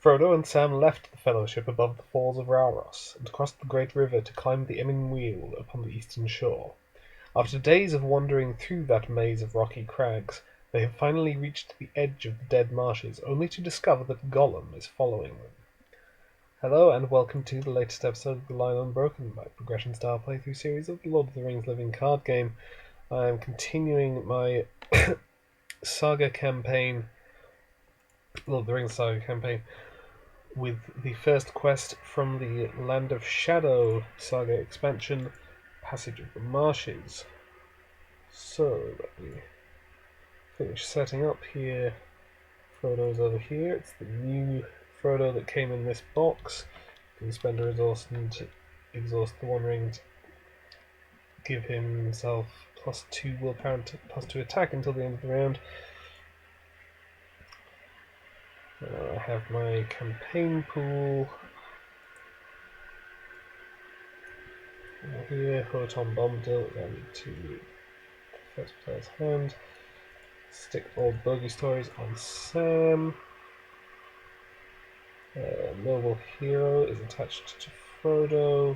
Frodo and Sam left the Fellowship above the falls of Rauros, and crossed the great river to climb the Emyn Muil upon the eastern shore. After days of wandering through that maze of rocky crags, they have finally reached the edge of the dead marshes, only to discover that Gollum is following them. Hello, and welcome to the latest episode of the Line Unbroken, my progression-style playthrough series of the Lord of the Rings living card game. I am continuing my Saga campaign, Lord of the Rings Saga campaign, with the first quest from the Land of Shadow Saga expansion, Passage of the Marshes. So, let me finish setting up here. Frodo's over here. It's the new Frodo that came in this box. You can spend a resource and exhaust the One Ring to give himself +2 willpower and +2 attack until the end of the round. I have my campaign pool here. Photon Bombadil to first player's hand. Stick old bogey stories on Sam. Noble Hero is attached to Frodo.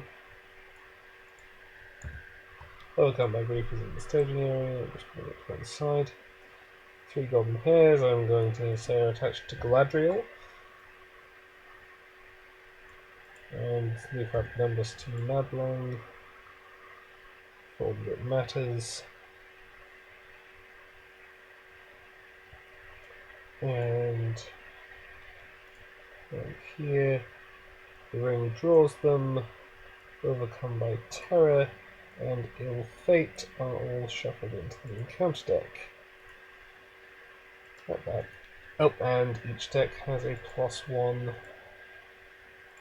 Overcome by grief is in the staging area. I'll just put it to one side. 3 golden hairs I'm going to say are attached to Galadriel. And leave out numbers to Mablung for all that matters. And here, the ring draws them. Overcome by terror and ill fate are all shuffled into the encounter deck. Like that. Oh, and each deck has a +1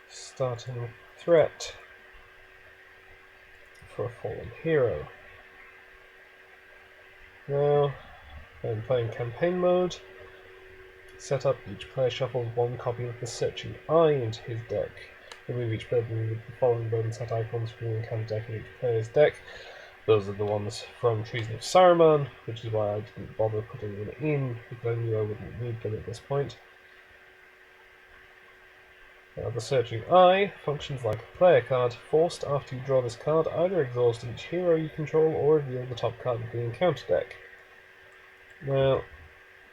starting threat for a fallen hero. Now, I'm playing campaign mode. Set up, each player shuffles 1 copy of the Searching Eye into his deck. Remove each burden with the following burden set icons from the encounter deck in each player's deck. Those are the ones from Treason of Saruman, which is why I didn't bother putting them in, because I knew I wouldn't need them at this point. Now, the Searching Eye functions like a player card. Forced after you draw this card, either exhaust each hero you control or reveal the top card of the encounter deck. Now,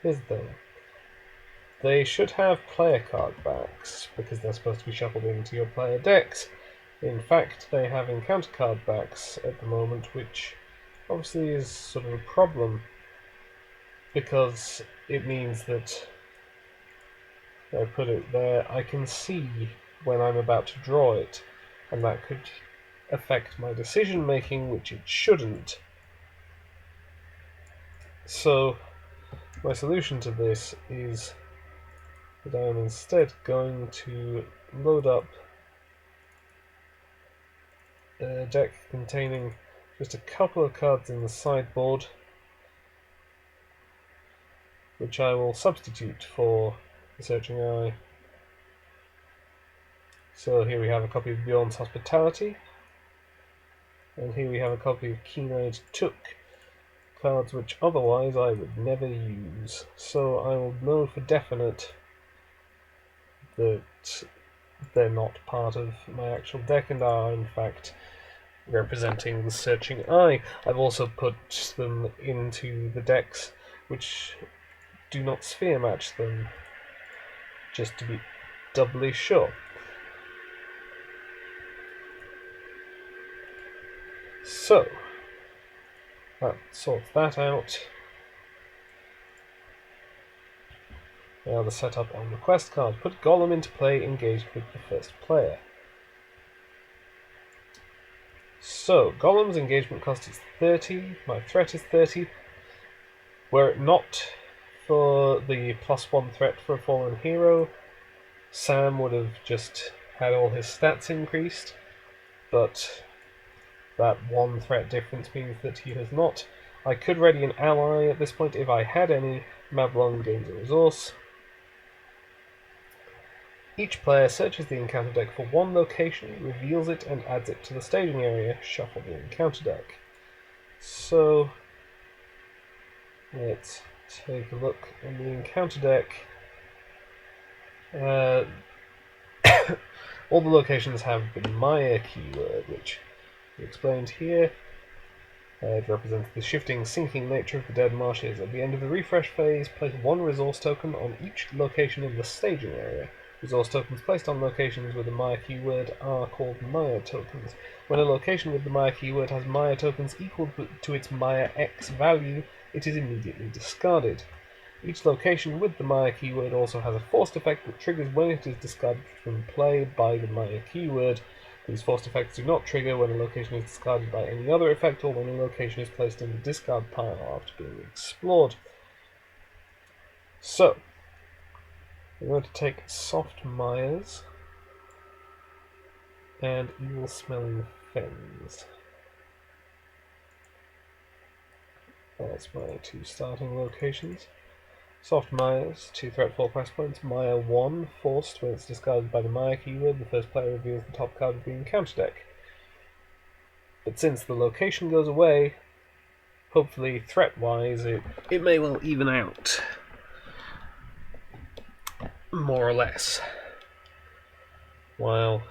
here's the thing. They should have player card backs, because they're supposed to be shuffled into your player decks. In fact, they have encounter card backs at the moment, which obviously is sort of a problem, because it means that, if I put it there, I can see when I'm about to draw it, and that could affect my decision making, which it shouldn't. So, my solution to this is that I am instead going to load up a deck containing just a couple of cards in the sideboard, which I will substitute for the Searching Eye. So here we have a copy of Bjorn's Hospitality, and here we have a copy of Keen-Eyed Took, cards which otherwise I would never use. So I will know for definite that they're not part of my actual deck and are in fact representing the Searching Eye. I've also put them into the decks which do not sphere match them, just to be doubly sure. So, that sorts that out. Now the setup on the quest card. Put Gollum into play, engaged with the first player. So, Gollum's engagement cost is 30, my threat is 30. Were it not for the +1 threat for a fallen hero, Sam would have just had all his stats increased, but that 1 threat difference means that he has not. I could ready an ally at this point if I had any. Mablung gains a resource. Each player searches the encounter deck for 1 location, reveals it, and adds it to the staging area. Shuffle the encounter deck. So, let's take a look in the encounter deck. Uh, all the locations have the Maya keyword, which we explained here. It represents the shifting, sinking nature of the dead marshes. At the end of the refresh phase, place one resource token on each location in the staging area. Resource tokens placed on locations with the Maya keyword are called Maya tokens. When a location with the Maya keyword has Maya tokens equal to its Maya X value, it is immediately discarded. Each location with the Maya keyword also has a forced effect that triggers when it is discarded from play by the Maya keyword. These forced effects do not trigger when a location is discarded by any other effect or when a location is placed in the discard pile after being explored. So, we're going to take soft Mayas and evil-smelling fens. That's my two starting locations. Soft Mayas, 2 threat, 4 quest points. Maya 1, forced. When it's discarded by the Maya keyword, the first player reveals the top card of the encounter deck. But since the location goes away, hopefully threat-wise, it may well even out. More or less. While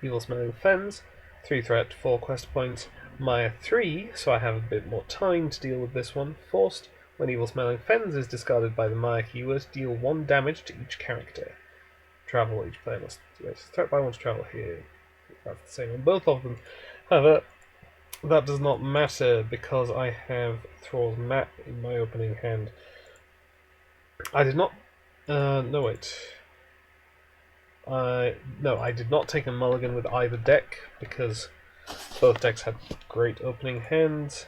Evil Smelling Fens, 3 threat, 4 quest points. Maya 3, so I have a bit more time to deal with this one. Forced. When Evil Smelling Fens is discarded by the Maya keyword, deal 1 damage to each character. Travel, each player must threat by 1 to travel here. That's the same on both of them. However, that does not matter because I have Thrall's Map in my opening hand. I did not... no, wait. No, I did not take a mulligan with either deck because both decks had great opening hands.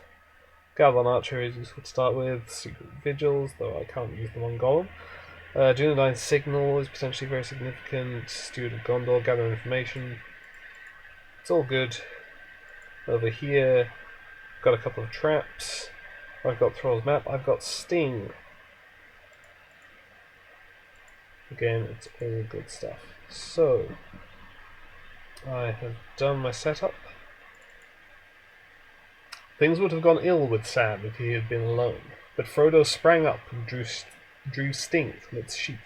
Gavilan Archer is useful to start with. Secret Vigils, though I can't use them on Golem. Dunedain Signal is potentially very significant. Steward of Gondor, gather information. It's all good. Over here, got a couple of traps. I've got Thrall's Map. I've got Sting. Again, it's all good stuff. So, I have done my setup. Things would have gone ill with Sam if he had been alone, but Frodo sprang up and drew Sting from its sheath,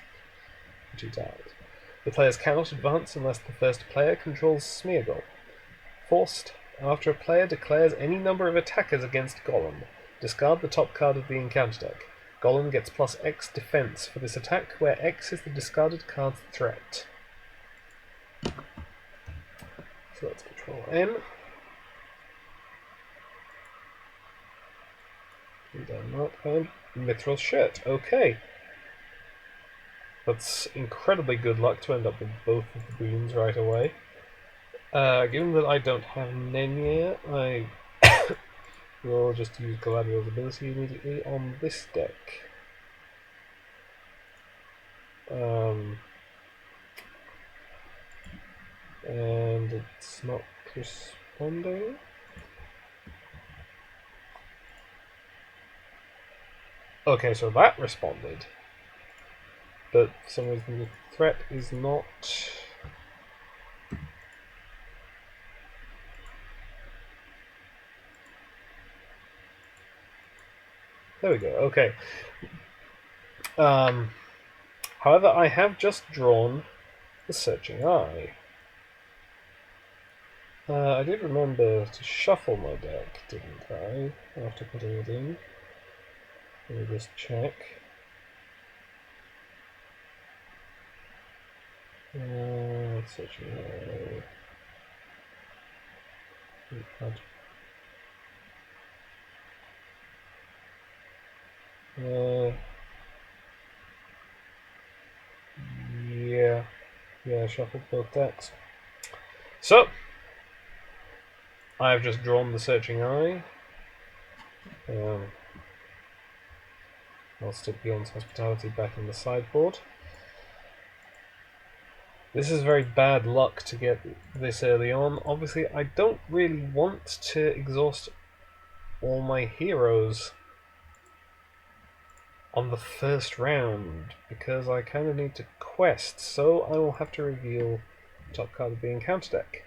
and she died. The players cannot advance unless the first player controls Smeargle. Forced. After a player declares any number of attackers against Gollum, discard the top card of the encounter deck. Gollum gets plus X defense for this attack, where X is the discarded card's threat. So let's control N. And Mithril Shirt. Okay. That's incredibly good luck to end up with both of the boons right away. Given that I don't have Nenya, I will just use Galadriel's ability immediately on this deck. And it's not responding. Okay, so that responded. But for some reason the threat is not... There we go, okay. However, I have just drawn the Searching Eye. I did remember to shuffle my deck, didn't I? After putting it in. Let me just check. Searching Eye. Yeah, I shuffled both decks. So, I've just drawn the Searching Eye. I'll stick Beyond's Hospitality back in the sideboard. This is very bad luck to get this early on. Obviously, I don't really want to exhaust all my heroes on the first round, because I kind of need to quest, so I will have to reveal the top card of the encounter deck.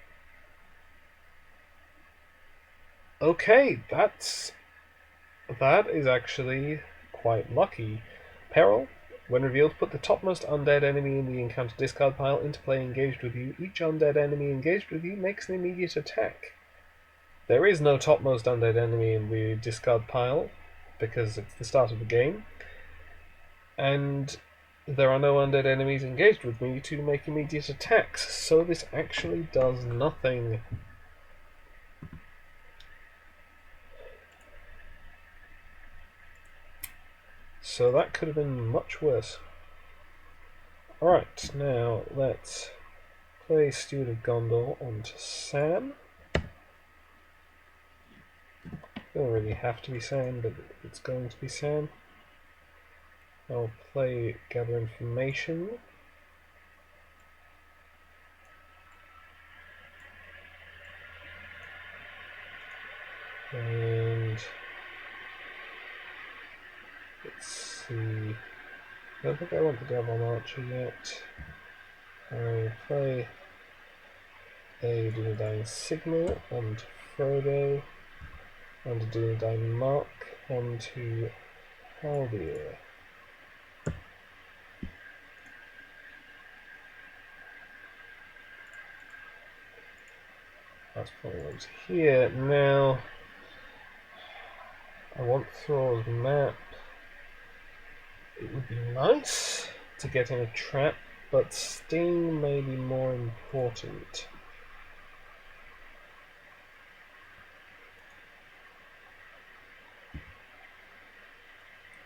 Okay, that is actually quite lucky. Peril. When revealed, put the topmost undead enemy in the encounter discard pile into play engaged with you. Each undead enemy engaged with you makes an immediate attack. There is no topmost undead enemy in the discard pile, because it's the start of the game. And there are no undead enemies engaged with me to make immediate attacks, so this actually does nothing. So that could have been much worse. Alright, now let's play Steward of Gondor onto Sam. Doesn't really have to be Sam, but it's going to be Sam. I'll play Gather Information. And let's see. I don't think I want the Devil Archer yet. I'll play a Dunedain Sigma onto Frodo, and a Dunedain Mark onto Haldir. That's probably what's here. Now, I want Thrall's map. It would be nice to get in a trap, but Sting may be more important.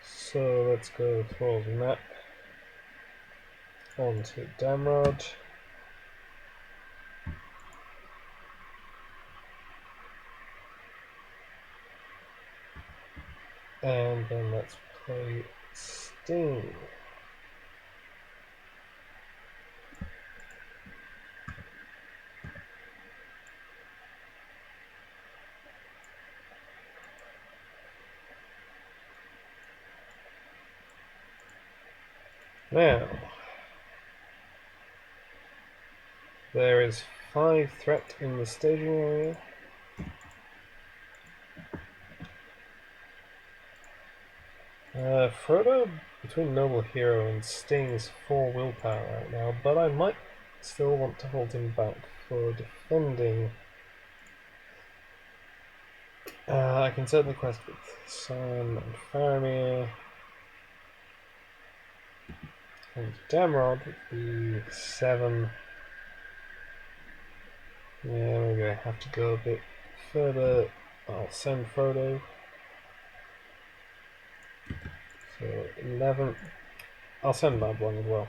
So let's go Thrall's map onto Damrod. And then let's play Sting. Now, there is 5 threat in the staging area. Frodo, between Noble Hero and Sting, is 4 willpower right now, but I might still want to hold him back for defending. I can certainly quest with Sam and Faramir. And Damrod would be 7. Yeah, maybe I have to go a bit further. I'll send Frodo. So 11. I'll send Mablung as well.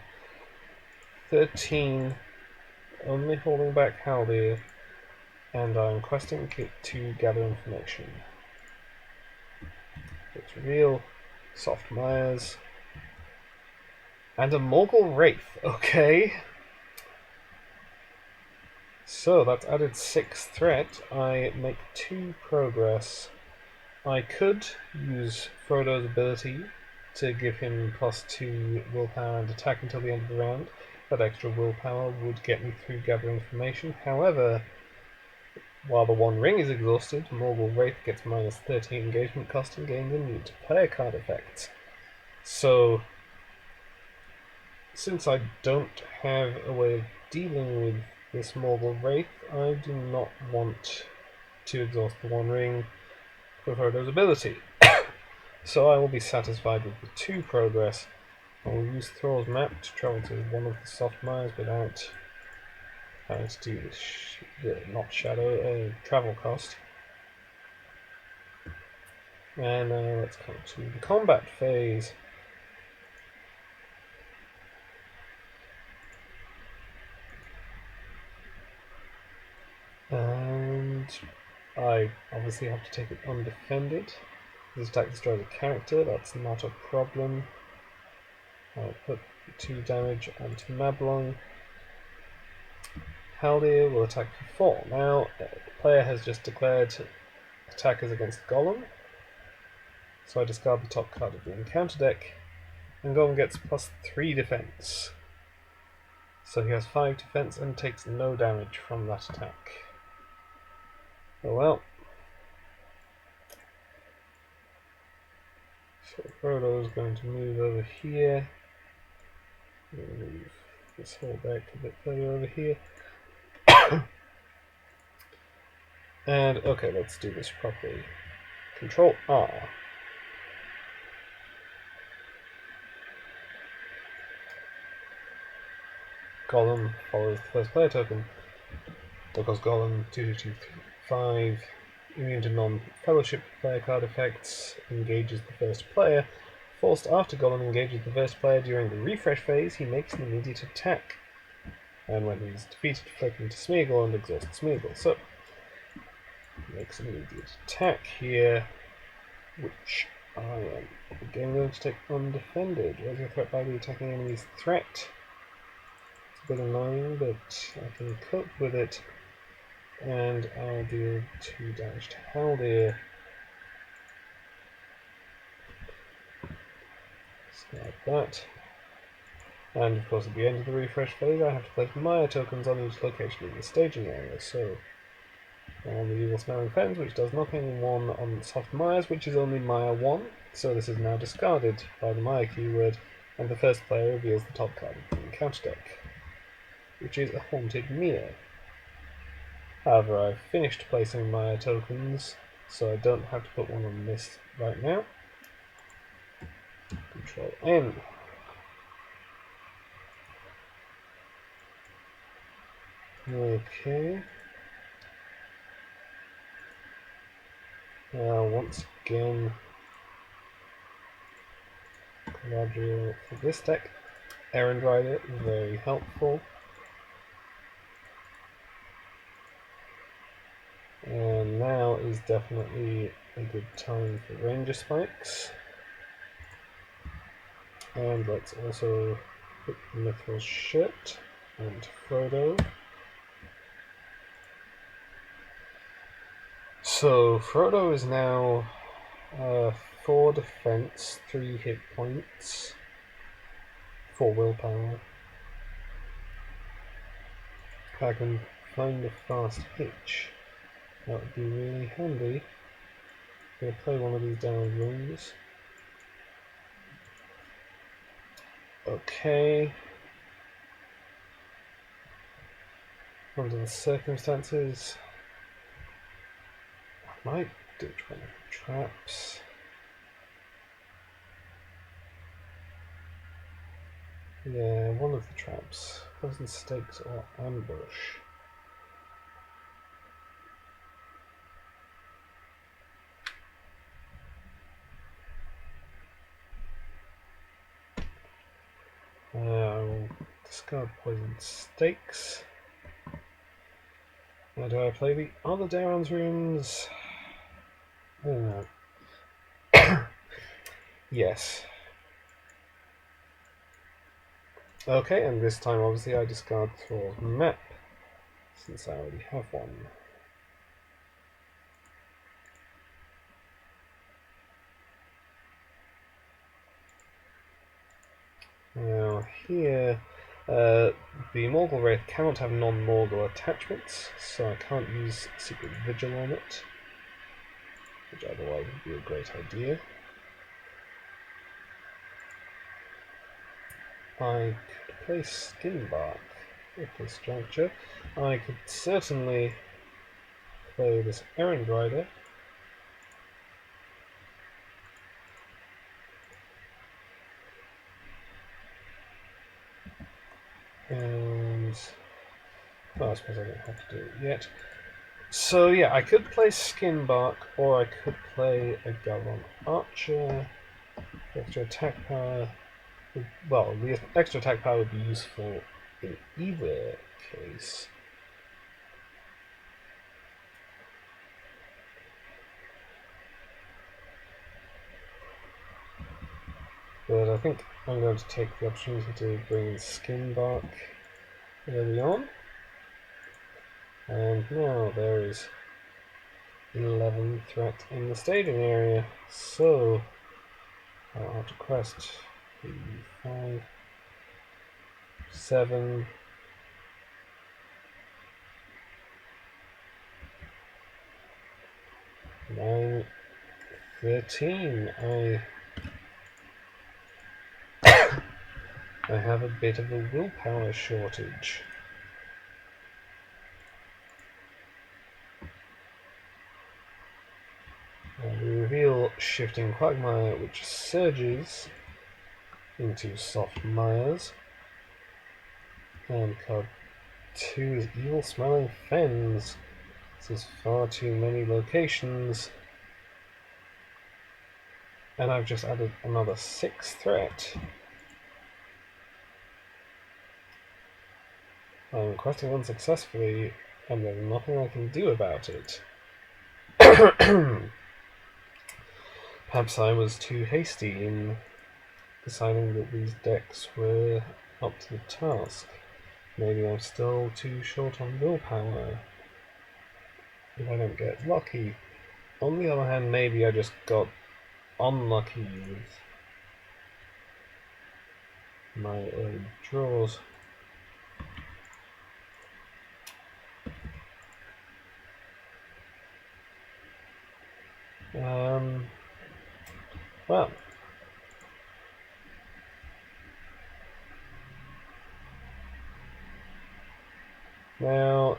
13. Only holding back Haldir. And I'm questing Kit to gather information. It's real. Soft Myers. And a Morgul Wraith. Okay. So that's added 6 threat. I make 2 progress. I could use Frodo's ability to give him +2 willpower and attack until the end of the round. That extra willpower would get me through gather information. However, while the One Ring is exhausted, Morgul Wraith gets -13 engagement cost and gains immune to player card effects. So, since I don't have a way of dealing with this Morgul Wraith, I do not want to exhaust the One Ring for Frodo's ability. So I will be satisfied with the 2 progress. I will use Thrall's map to travel to one of the soft mines without having to do the not shadow travel cost. And now let's come to the combat phase. And I obviously have to take it undefended. This attack destroys a character, that's not a problem. I'll put 2 damage onto Mablung. Haldir will attack for 4. Now, the player has just declared attackers against Gollum. So I discard the top card of the encounter deck, and Gollum gets +3 defense. So he has 5 defense and takes no damage from that attack. Oh well. So Frodo is going to move over here. I'm going to move this whole back a bit further over here. And okay, let's do this properly. Control R. Golem follows the first player token. Because Golem 2225, immune to non-fellowship player card effects, engages the first player. Forced after Golem engages the first player during the refresh phase, he makes an immediate attack. And when he's defeated, flick him to Smeagol and exhaust Smeagol. So, he makes an immediate attack here, which I am again going to take undefended. Raise your threat by the attacking enemy's threat. It's a bit annoying, but I can cope with it. And I'll deal 2 damage to Haldir. So like that. And of course at the end of the refresh phase I have to place Maya tokens on each location in the staging area. So on the Evil Smelling Fens, which does nothing, 1 on Soft Mayas, which is only Maya 1. So this is now discarded by the Maya keyword, and the first player reveals the top card of the encounter deck, which is a Haunted Mia. However, I've finished placing Maya tokens, so I don't have to put one on this right now. Control N. Okay. Now, once again, Galadriel for this deck. Errand Rider, very helpful. And now is definitely a good time for Ranger Spikes. And let's also put Mithril Shirt and Frodo. So Frodo is now 4 defense, 3 hit points, 4 willpower. If I can find a fast hitch, that would be really handy. I'm going to play one of these down rooms. Okay. Under the circumstances, I might ditch one of the traps. Yeah, one of the traps. Poison Stakes or Ambush. I will discard Poison Stakes. Now do I play the other Daron's runes? I don't know. Yes. Okay, and this time obviously I discard Thrall's map, since I already have one. Now here, the Morgul Wraith cannot have non-Morgul attachments, so I can't use Secret Vigil on it, which otherwise would be a great idea. I could play Skinbark at this juncture. I could certainly play this Errand Rider. And well, I suppose I don't have to do it yet. So yeah, I could play Skinbark, or I could play a Galvan Archer. Extra attack power. Well, the extra attack power would be useful in either case. But I think I'm going to take the opportunity to bring in Skinbark early on. And now there is 11 threat in the staging area, so I'll have to quest 3, 5, 7, 9, 13. I have a bit of a willpower shortage. We reveal Shifting Quagmire, which surges into Soft Mires. And card 2 is Evil Smelling Fens. This is far too many locations. And I've just added another 6 threat. I'm questing unsuccessfully, and there's nothing I can do about it. Perhaps I was too hasty in deciding that these decks were up to the task. Maybe I'm still too short on willpower if I don't get lucky. On the other hand, maybe I just got unlucky with my early draws. Well, now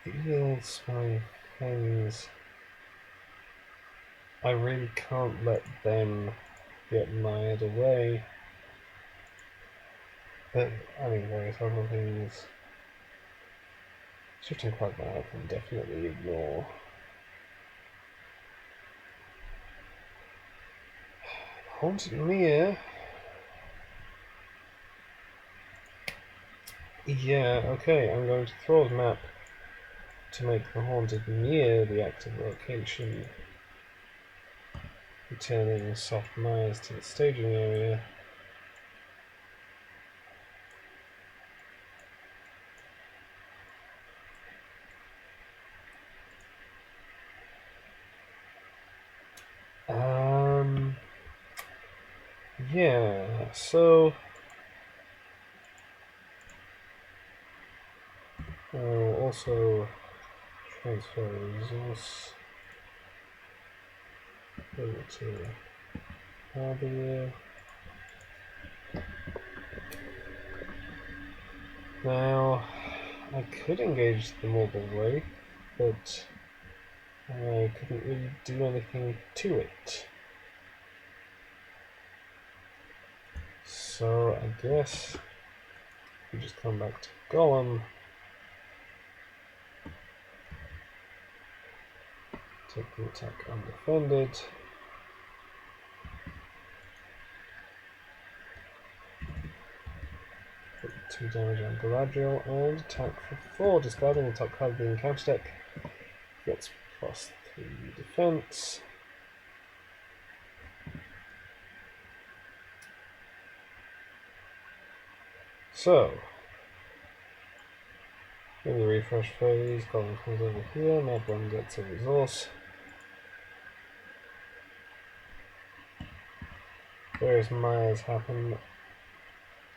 these my things, I really can't let them get mired away. But I mean, various other things. Shifting Quagmire I can definitely ignore. Haunted Mere. Yeah, okay, I'm going to Thrall's Map to make the Haunted Mere the active location, returning Soft Mires to the staging area. Yeah, so I'll also transfer resource over to Harbour. Now, I could engage the Morgul Ray, but I couldn't really do anything to it. So I guess we just come back to Golem. Take the attack undefended. Put 2 damage on Galadriel and attack for 4, discarding the top card of the encounter deck. Gets plus 3 defense. So, in the refresh phase, Golem comes over here, Madbun gets a resource. Various Mires happen.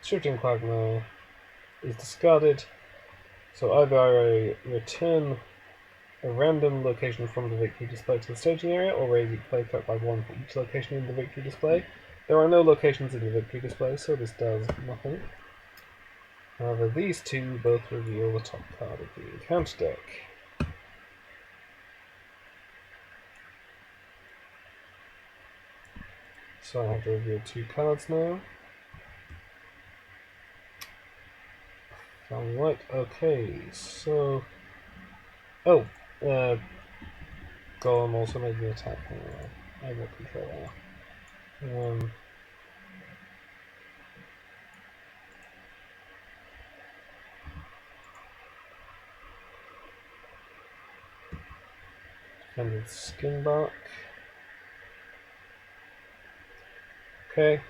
Shifting Quagmire is discarded, so either I return a random location from the victory display to the staging area, or raise each play threat by 1 for each location in the victory display. There are no locations in the victory display, so this does nothing. However, these two both reveal the top card of the encounter deck. So I have to reveal 2 cards now. Right, okay, so... Oh! Golem also made the attack. I have no control now. Defended Skinbark. Okay.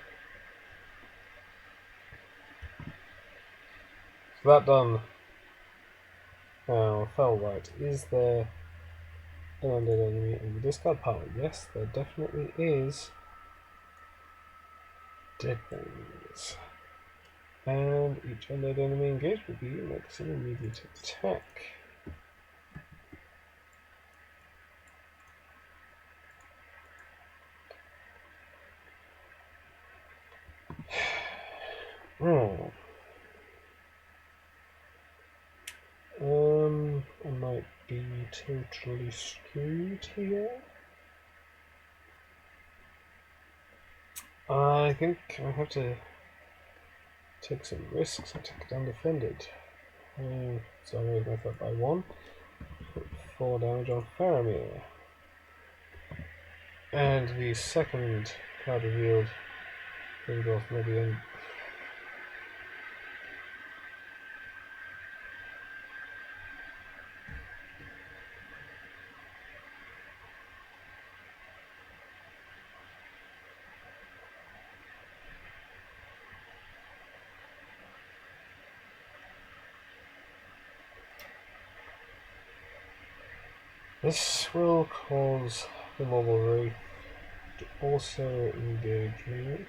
So that done. Now, Fellwhite, is there an undead enemy in the discard pile? Yes, there definitely is. Dead things. And each undead enemy engaged with you makes an immediate attack. Hmm. I might be totally screwed here. I think I have to take some risks and take it undefended. So I'm going to make that by 1. Put 4 damage on Faramir. And the second card revealed brings off maybe in. This will cause the mobile wraith to also engage me.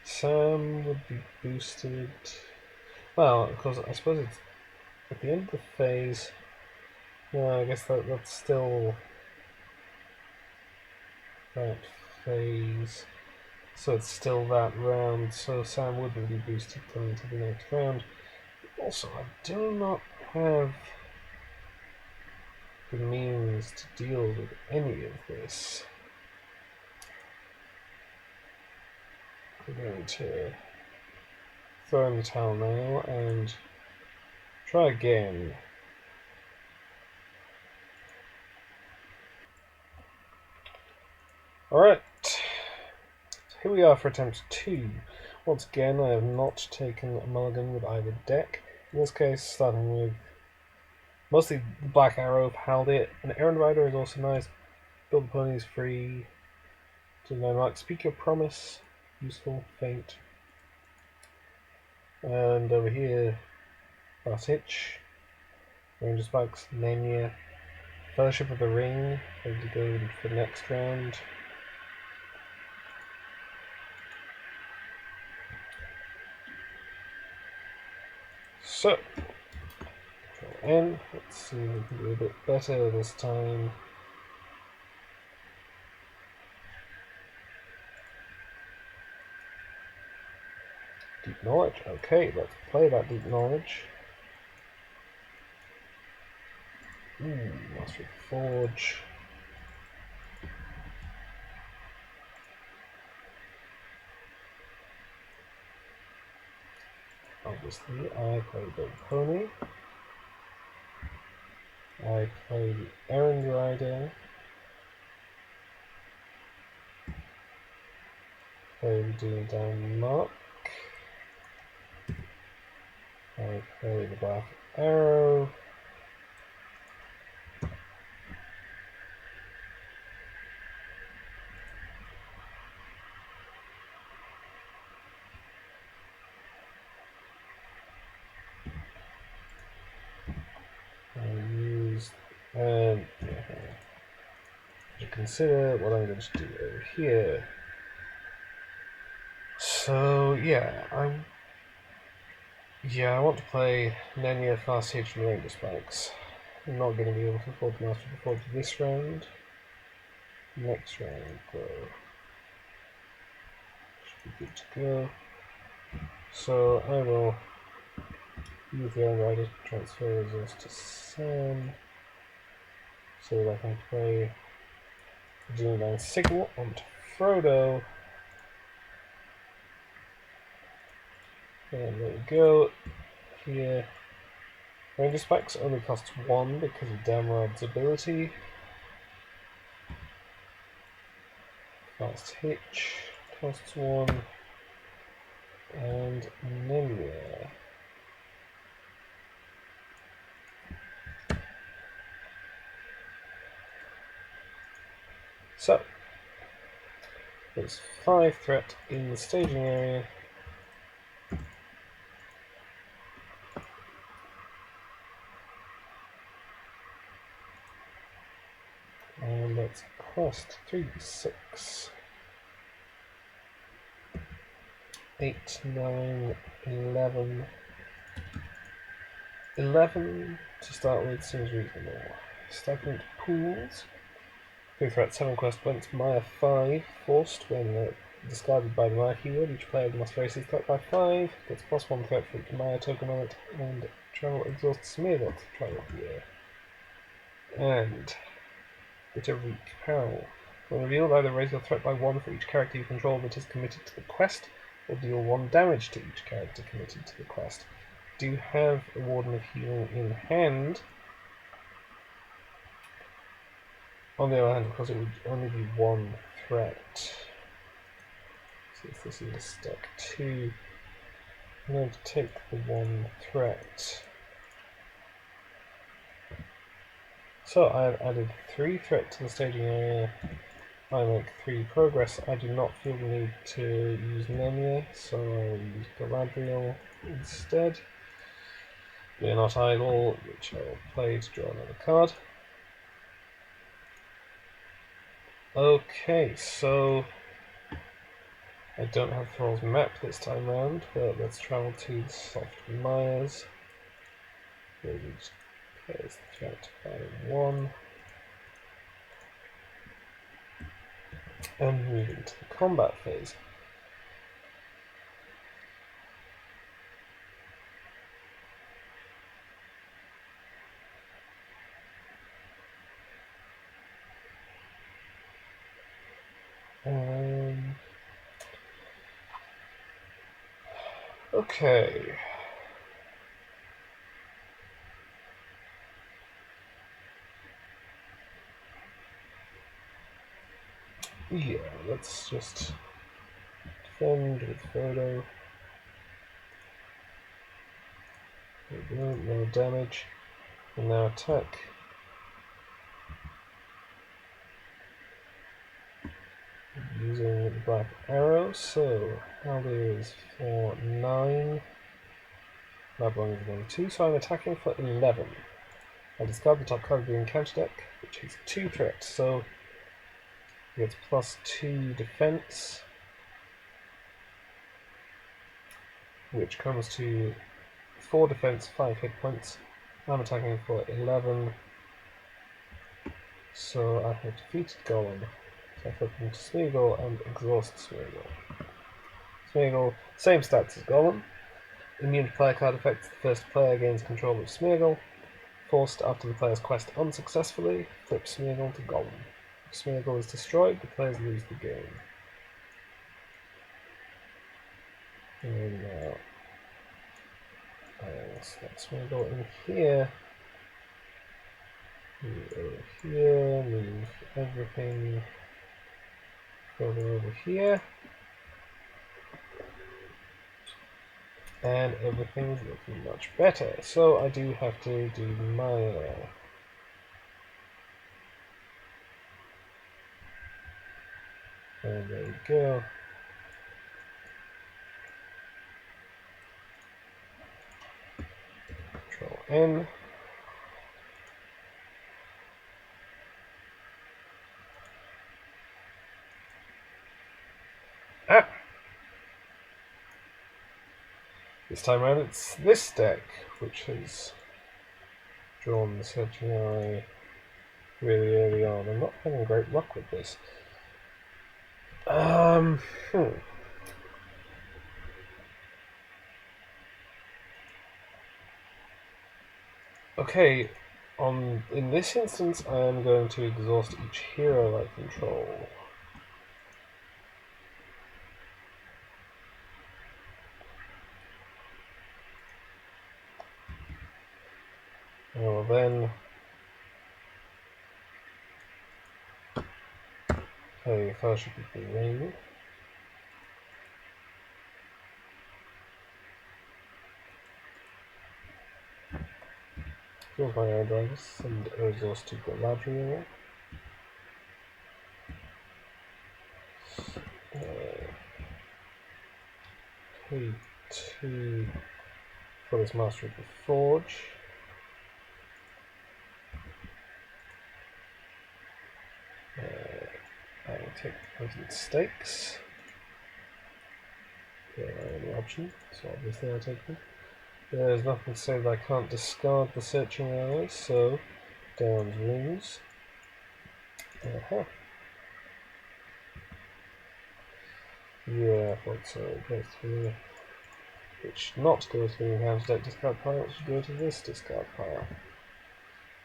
Sam would be boosted. Well, because I suppose it's at the end of the phase. No, I guess that's still that phase. So it's still that round. So Sam wouldn't be boosted coming to the next round. Also, I do not have the means to deal with any of this. I'm going to throw in the towel now and try again. Alright, so here we are for attempt 2. Once again, I have not taken a mulligan with either deck. In this case, starting with mostly the Black Arrow, Haldir. An Errand Rider is also nice. Build the ponies free. Do 9 marks. Speak Your Promise. Useful. Faint. And over here, Fast Hitch. Ranger Spikes. Nenya. Fellowship of the Ring. Ready to go for the next round. So, Control N. Let's see if we can do a bit better this time. Deep Knowledge. Okay, let's play that Deep Knowledge. Master of Forge. Obviously, I play the Pony. I play the Errand Rider. Play the Doom Down Mark. I play the Black Arrow. I use to consider what I'm going to do over here. So I want to play Nenya, Fast Hitch, and Ranger Spikes. I'm not going to be able to afford Master of the Forge this round. Next round, though, should be good to go. So I will use the Iron Rider to transfer resource to Sam, so that I can play the Doomdown Signal onto Frodo. And there we go. Here, Ranger Spikes only costs 1 because of Damrod's ability. Fast Hitch costs 1. And Nenya. So, there's 5 threat in the staging area. And let's cost 3, 6, 8, 9, 11. 11 to start with seems reasonable. Stagnant Pools. 3 threat, 7 quest points, Maya 5, Forced when discarded by the Maya keyword. Each player must raise his threat by 5, gets +1 threat for each Maya token on it, and travel exhausts Smeargle to travel here. And Bitter Reek Peril. When revealed, either raise your threat by 1 for each character you control that is committed to the quest, or deal 1 damage to each character committed to the quest. Do have a Warden of Healing in hand. On the other hand, of course, it would only be 1 threat. See if this is a stack 2. I'm going to take the 1 threat. So I have added 3 threat to the staging area. I make 3 progress. I do not feel the need to use Nemia, so I will use Galadriel instead. We are not idle, which I will play to draw another card. Okay, so I don't have Thrall's map this time round, but let's travel to the Soft Myers. Where each player's threat by 1. And move into the combat phase. Okay. Yeah, let's just defend with photo. No damage. And now attack. Using the black arrow, so Haldir is for 9. Madbong is another 2, so I'm attacking for 11. I'll discard the top card of the encounter deck, which is 2 threat, so he gets +2 defense, which comes to 4 defense, 5 hit points. I'm attacking for 11, so I have defeated Golem. So I flip into Smeargle and exhaust Smeargle. Smeargle, same stats as Golem. Immune to player card effects. The first player gains control of Smeargle. Forced after the player's quest unsuccessfully, flip Smeargle to Golem. If Smeargle is destroyed, the players lose the game. And now I'll select Smeargle in here. Move over here, move everything over here. And everything's looking much better. So I do have to do Maya. And there we go. Control N. Ah! This time around it's this deck, which has drawn the Searching Eye really early on. I'm not having great luck with this. Okay, in this instance I am going to exhaust each hero I control. I will then play Fellowship of the Ring. Here's my Airdrives and exhaust to Galadriel. K2 for this Master of the Forge. I will take Potent Stakes. They're my only option, so obviously I'll take them. There's nothing to say that I can't discard the Searching Eye, so Dawn's Rings. Yeah, I thought so. It goes to... It should not go to the encounter deck discard pile, it should go to this discard pile.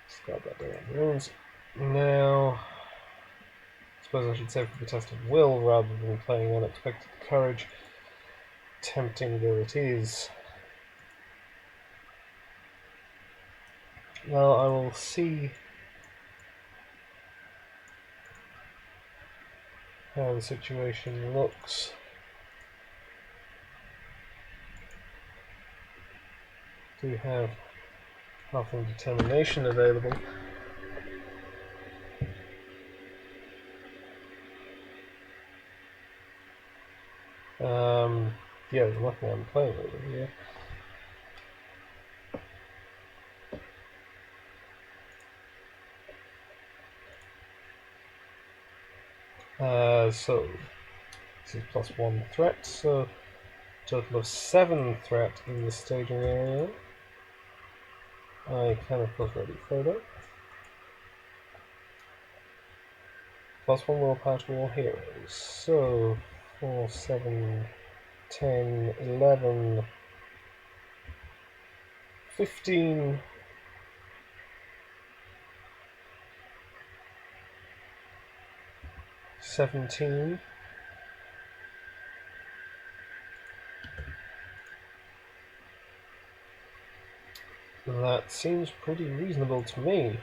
Discard that down runes. Now, I suppose I should save for the test of will rather than playing unexpected courage. Tempting though it is. Well, I will see how the situation looks. Do have halfling determination available. Yeah, there's nothing I'm playing over here. So this is +1 threat, so total of 7 threat in the staging area. I can of course ready photo. +1 willpower to all heroes. So 4, 7, 10, 11, 15, 17. That seems pretty reasonable to me.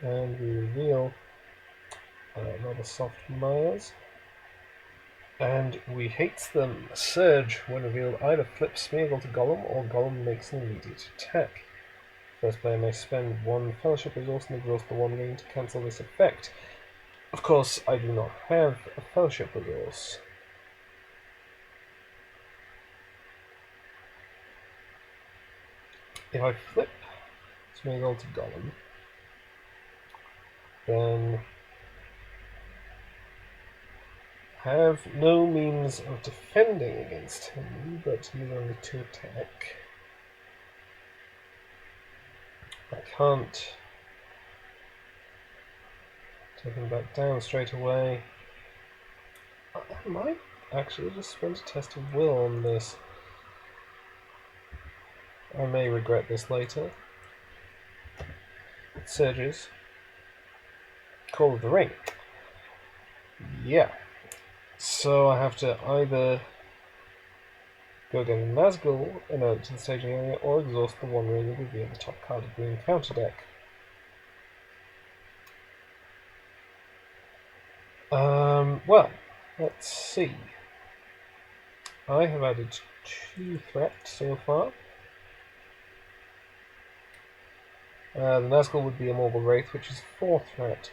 And we reveal another soft Myers. And we hate them. Surge, when revealed, either flips Smeagol to Golem or Golem makes an immediate attack. First player may spend 1 fellowship resource and exhaust the 1 ring to cancel this effect. Of course, I do not have a fellowship resource. If I flip Smeagol to Golem, then have no means of defending against him, but he's only to attack. I can't take him back down straight away. I might actually just spend a test of will on this. I may regret this later. It surges. Call of the Ring. Yeah. So I have to either go get a Nazgul and out to the staging area, or exhaust the 1 ring and reveal the top card of the encounter deck. Well, let's see. I have added 2 threats so far. The Nazgul would be a Immortal Wraith, which is 4 threat,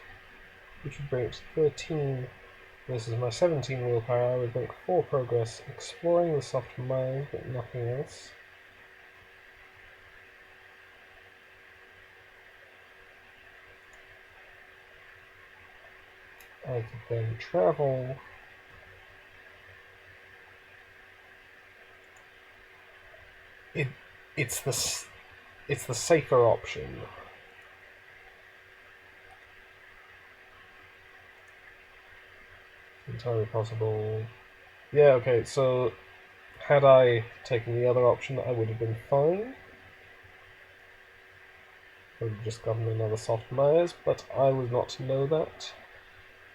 which would bring it to 13. This is my 17 willpower. I would make 4 progress, exploring the soft mines, but nothing else. I could then travel. It's the safer option. Entirely possible. Yeah, okay, so had I taken the other option, I would have been fine. I would have just gotten another soft Myers, but I was not to know that.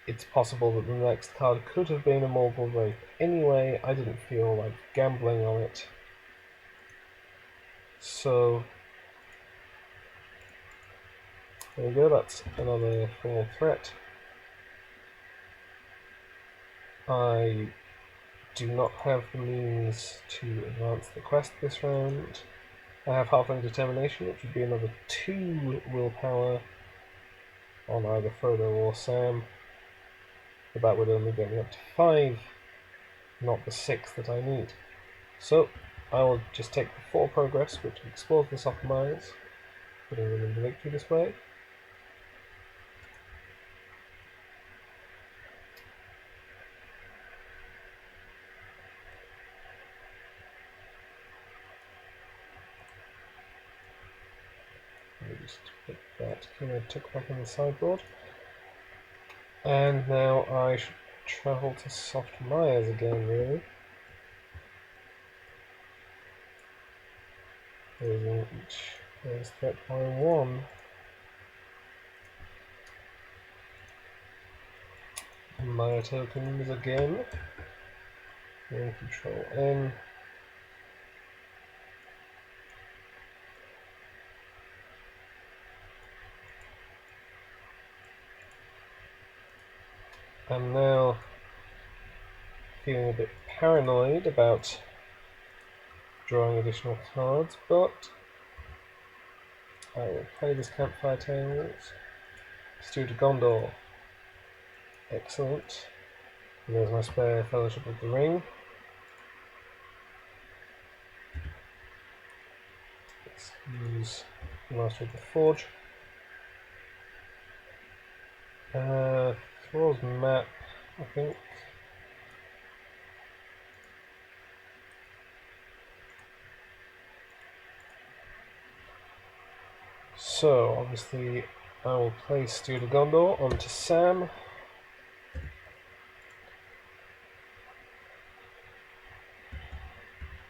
It's possible that the next card could have been a Immortal Wraith. Anyway, I didn't feel like gambling on it. So there we go, that's another 4 threat. I do not have the means to advance the quest this round. I have Halfling Determination, which would be another 2 willpower on either Frodo or Sam. But that would only get me up to 5, not the 6 that I need. So I will just take the 4 progress, which explores the soft mines, putting them in the victory display. Let me just put that took back in the sideboard. And now I should travel to Soft Myers again, really. There's threat by 1. Maya tokens again. And control N. I'm now feeling a bit paranoid about drawing additional cards, but I will play this Campfire Tales. Stew to Gondor. Excellent. And there's my spare Fellowship of the Ring. Let's use Master of the Forge. Thrall's Map, I think. So, obviously, I will place Stew to Gondor onto Sam.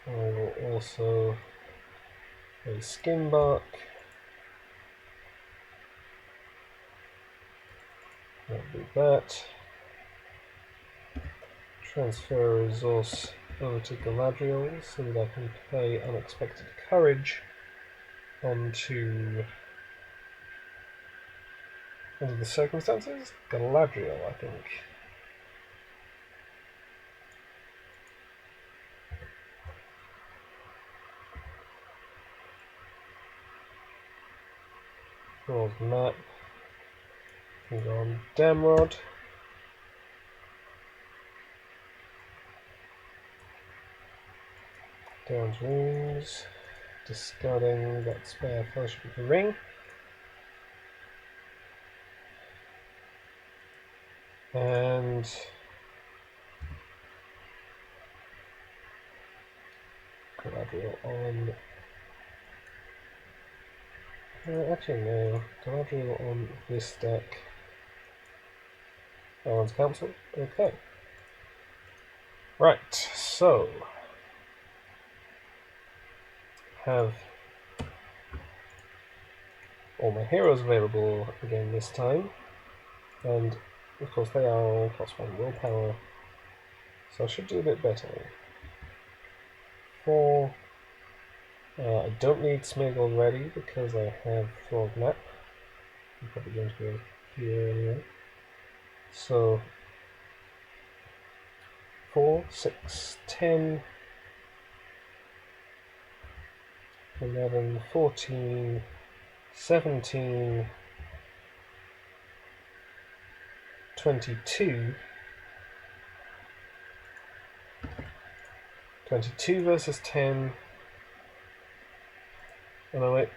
I will also play Skinbark. I'll do that. Transfer a resource over to Galadriel so that I can play Unexpected Courage onto, under the circumstances, Galadriel, I think. Thrall's Map. Can go on Damrod. Down's Wounds. Discarding that spare Fellowship of the Ring. And Galadriel on. Actually, no. Galadriel on this deck. Elrond's Council. Okay. Right, so. Have all my heroes available again this time. And of course, they are all +1 willpower. So I should do a bit better. 4. I don't need Smeagol ready because I have Thrall's Map. I'm probably going to go here anyway. So 4, 6, 10, 11, 14, 17, 22. 22 versus 10. Oh no, wait.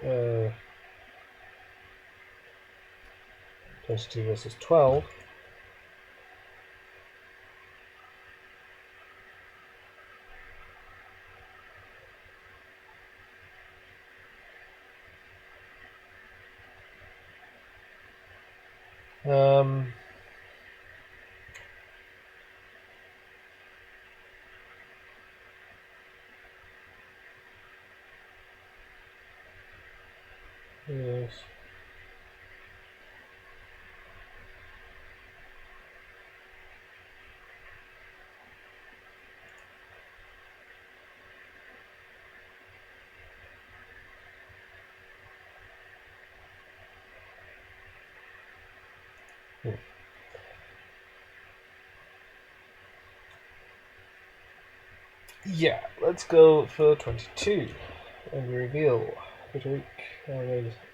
22 versus 12. Yes. Yeah, let's go for 22 and reveal.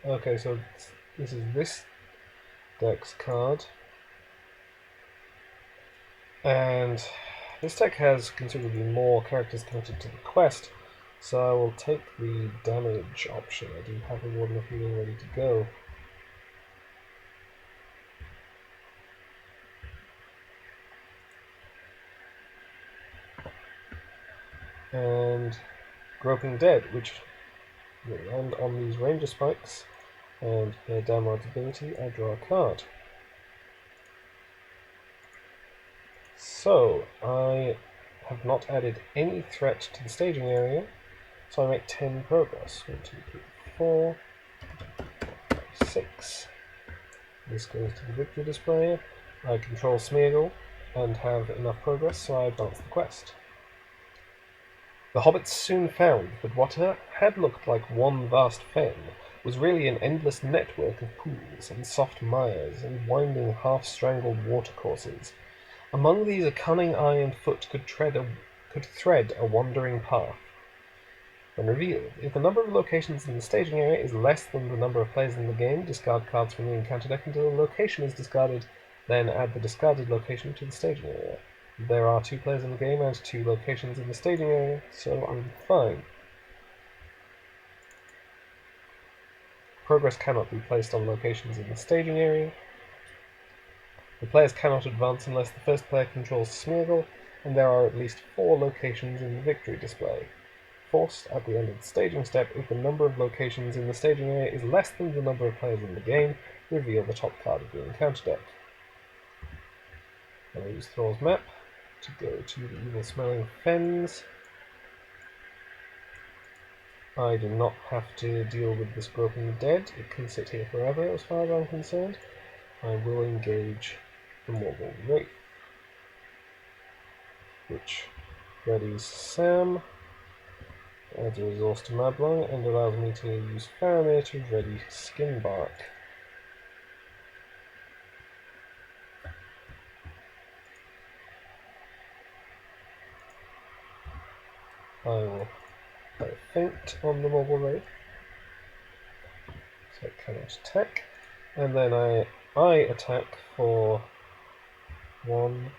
Okay, so this is this deck's card, and this deck has considerably more characters connected to the quest, so I will take the damage option. I do have a Warden of Healing ready to go. And Groping Dead, which will land on these Ranger Spikes, and their Damrod's ability, I draw a card. So, I have not added any threat to the staging area, so I make 10 progress. 1, 2, 3, 4, 5, 6. This goes to the victory display. I control Smeagol and have enough progress, so I advance the quest. The hobbits soon found that what had looked like one vast fen was really an endless network of pools and soft mires and winding half-strangled watercourses. Among these a cunning eye and foot could thread a wandering path. When revealed, if the number of locations in the staging area is less than the number of players in the game, discard cards from the encounter deck until a location is discarded, then add the discarded location to the staging area. There are 2 players in the game and 2 locations in the staging area, so I'm fine. Progress cannot be placed on locations in the staging area. The players cannot advance unless the first player controls Smeagol, and there are at least 4 locations in the victory display. Forced at the end of the staging step, if the number of locations in the staging area is less than the number of players in the game, reveal the top card of the encounter deck. I'll use Thor's map to go to the evil-smelling fens. I do not have to deal with this groping dead. It can sit here forever, as far as I'm concerned. I will engage the Morgul Wraith, which readies Sam, adds a resource to Mablung, and allows me to use Faramir to ready Skinbark. I will play a feint on the Morgul Wraith, so it cannot attack, and then I attack for 1,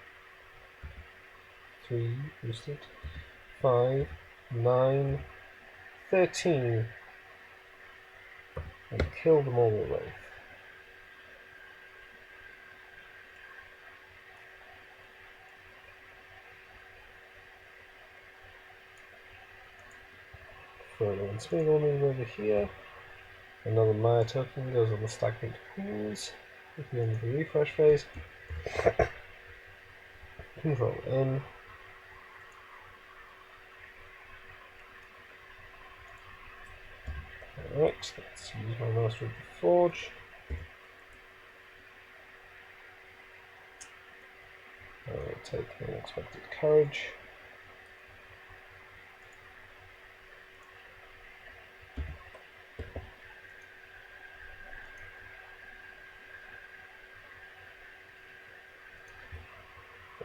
3, boosted, 5, 9, 13, and kill the Morgul Wraith. Frodo and Smeagol move over here. Another Maya token goes on the stagnant pools at the end of the refresh phase. Control N. Alright, let's use my Master of the Forge. I will take Unexpected Courage.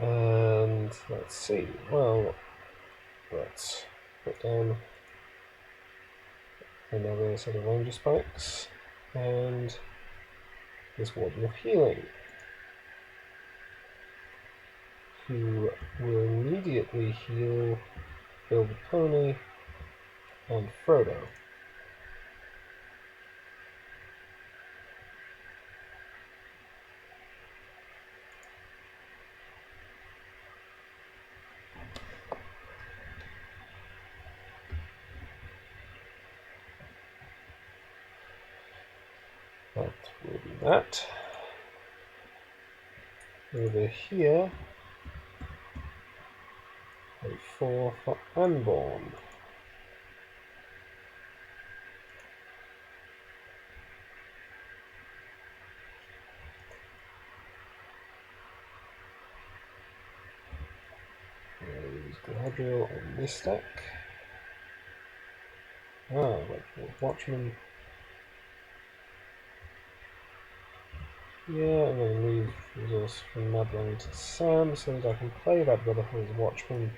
And let's see, well, let's put down another set of Ranger Spikes and this Warden of Healing, who will immediately heal Bill the Pony and Frodo. That will be that. Over here, a 4 for Unborn. I'll use Galadriel on this deck. Watchman. Yeah, I'm going to move resource from Madeline to Sam so that I can play that Brotherhood's Watchman.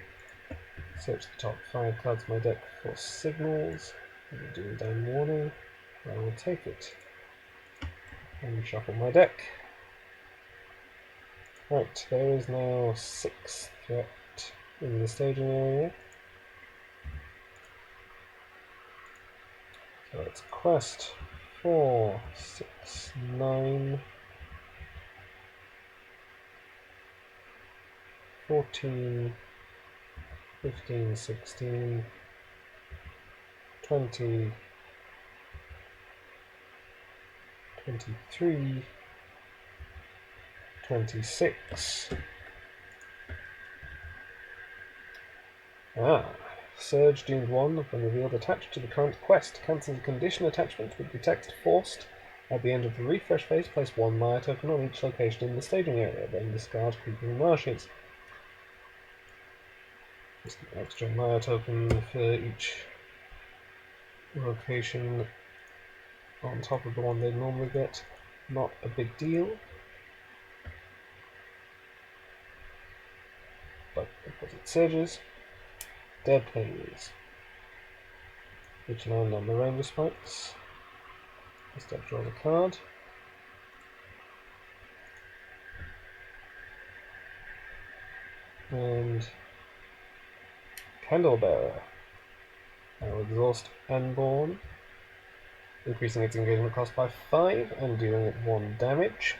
Search the top 5 cards of my deck for signals. I will do a down warning. I will take it. And shuffle my deck. Right, there is now 6 threat in the staging area. So it's quest 4, 6, 9, 14, 15, 16, 20, 23, 26, Ah. Surge deemed 1 when revealed attached to the current quest. Cancel the condition attachment with the text forced. At the end of the refresh phase, place 1 Maya token on each location in the staging area, then discard Creeping Marshes. Just an extra Maya token for each location on top of the one they normally get. Not a big deal. But because it surges. Dead Plays, which land on the ranger spikes. This deck draws a card. And Candlebearer. Now exhaust Unborn, increasing its engagement cost by 5 and dealing it 1 damage.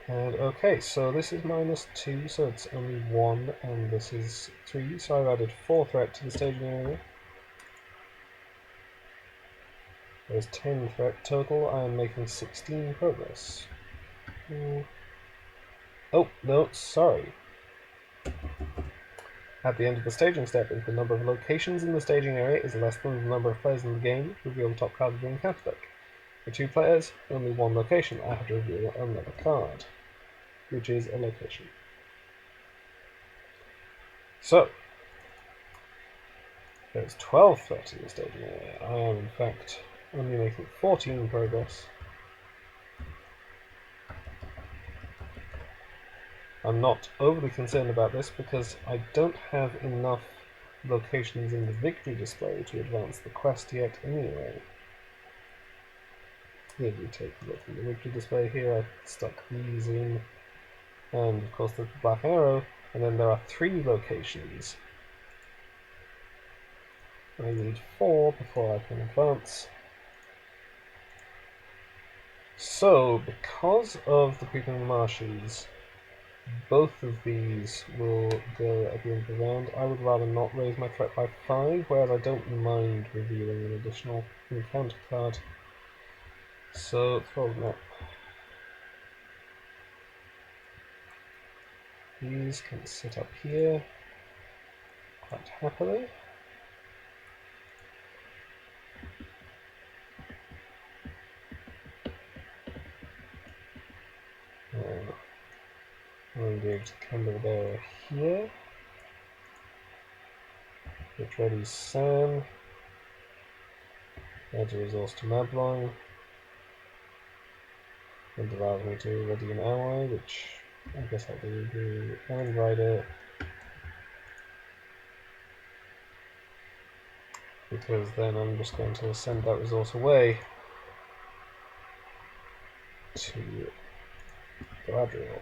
And okay, so this is -2, so it's only 1, and this is 3, so I've added 4 threat to the staging area. There's 10 threat total. I am making 16 progress. Oh, no, sorry. At the end of the staging step, if the number of locations in the staging area is less than the number of players in the game, reveal the top card of the encounter deck. For 2 players, only 1 location. I have to reveal another card, which is a location. So, there's 12 threat in the staging area. I am, in fact, only making 14 progress. I'm not overly concerned about this because I don't have enough locations in the victory display to advance the quest yet anyway. If we take a look at the victory display here, I've stuck these in, and of course there's the black arrow, and then there are 3 locations. I need 4 before I can advance. So, because of the Creeping Marshes, both of these will go at the end of the round. I would rather not raise my threat by 5, whereas I don't mind revealing an additional encounter card. So, throw them up. These can sit up here quite happily. We'll engage the Candlebearer here. Get ready Sam. Add a resource to Mabline. And allows me to ready an ally, which I guess I'll do the Errand Rider. Because then I'm just going to send that resource away to Galadriel.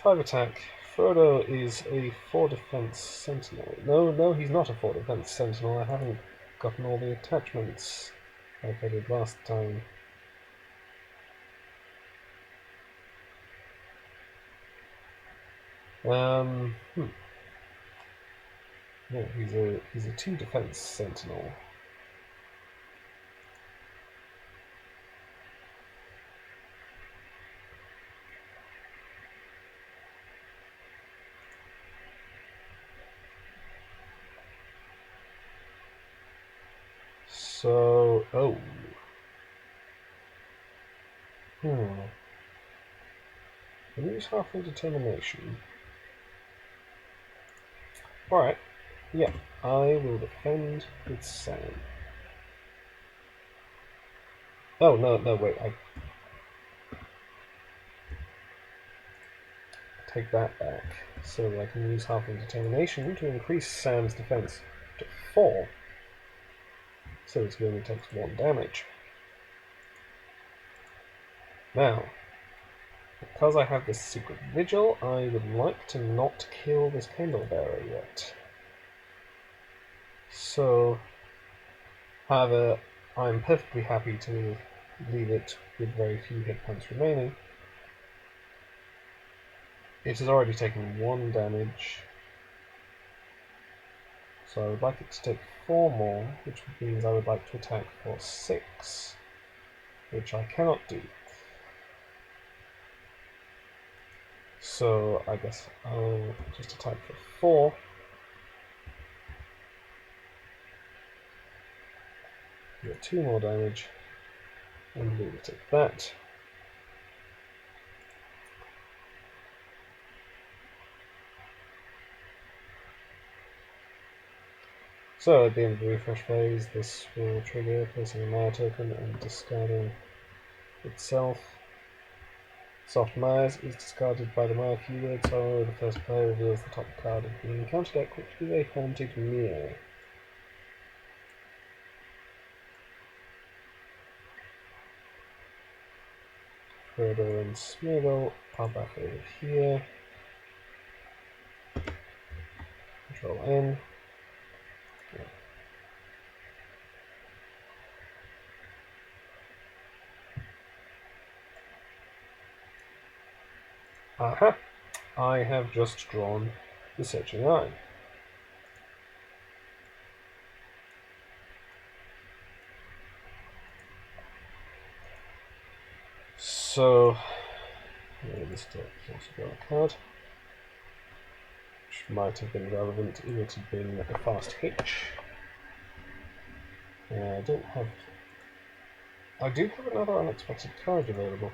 5 attack. Frodo is a 4 defense sentinel. No, he's not a 4 defense sentinel. I haven't gotten all the attachments like I did last time. No, he's a 2 defense sentinel. So, use halfway determination. Alright, yeah, I will defend with Sam. Oh, no, wait, I take that back, so that I can use halfway determination to increase Sam's defense to 4. So this only takes 1 damage. Now, because I have this secret vigil, I would like to not kill this Candlebearer yet. So, however, I'm perfectly happy to leave it with very few hit points remaining. It has already taken 1 damage, So I would like it to take 4 more, which means I would like to attack for 6, which I cannot do. So I guess I'll just attack for 4. Get 2 more damage, and leave it at that. So at the end of the refresh phase, this will trigger placing a Maya token and discarding itself. Soft Mayas is discarded by the Maya keyword, so the first player reveals the top card of the encounter deck, which is a Haunted Mirror. Frodo and Smeagol are back over here. Control N. Aha! I have just drawn the Searching Eye. So, this deck also got a card, which might have been relevant if it had been a fast hitch. I do have another unexpected card available.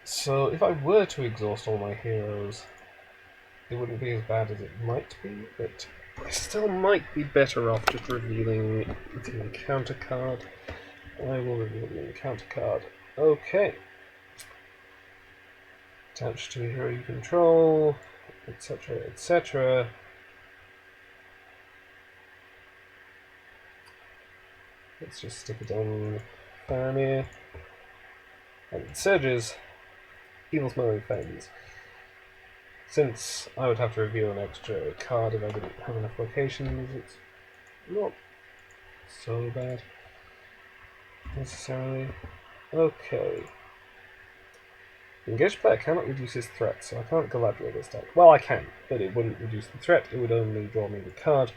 So if I were to exhaust all my heroes, it wouldn't be as bad as it might be, but I still might be better off just revealing the encounter card. I will reveal the encounter card. Okay. Attached to a hero you control, etc., etc. Let's just stick it on Faramir. And it surges. Evil's Smelling Fangs. Since I would have to reveal an extra card if I didn't have enough locations, it's not so bad necessarily. Okay. The engaged player cannot reduce his threat, so I can't Galadriel this deck. Well, I can, but it wouldn't reduce the threat, it would only draw me the card.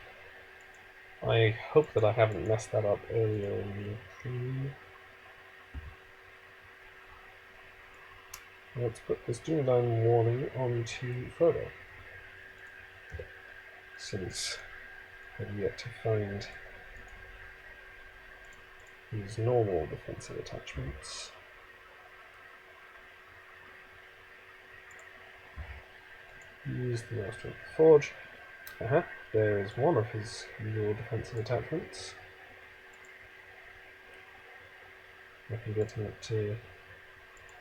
I hope that I haven't messed that up earlier in the game. Let's put this Dunedain warning onto Frodo, since I've yet to find his normal defensive attachments. Use the Master of the Forge. There is one of his usual defensive attachments. I can get him up to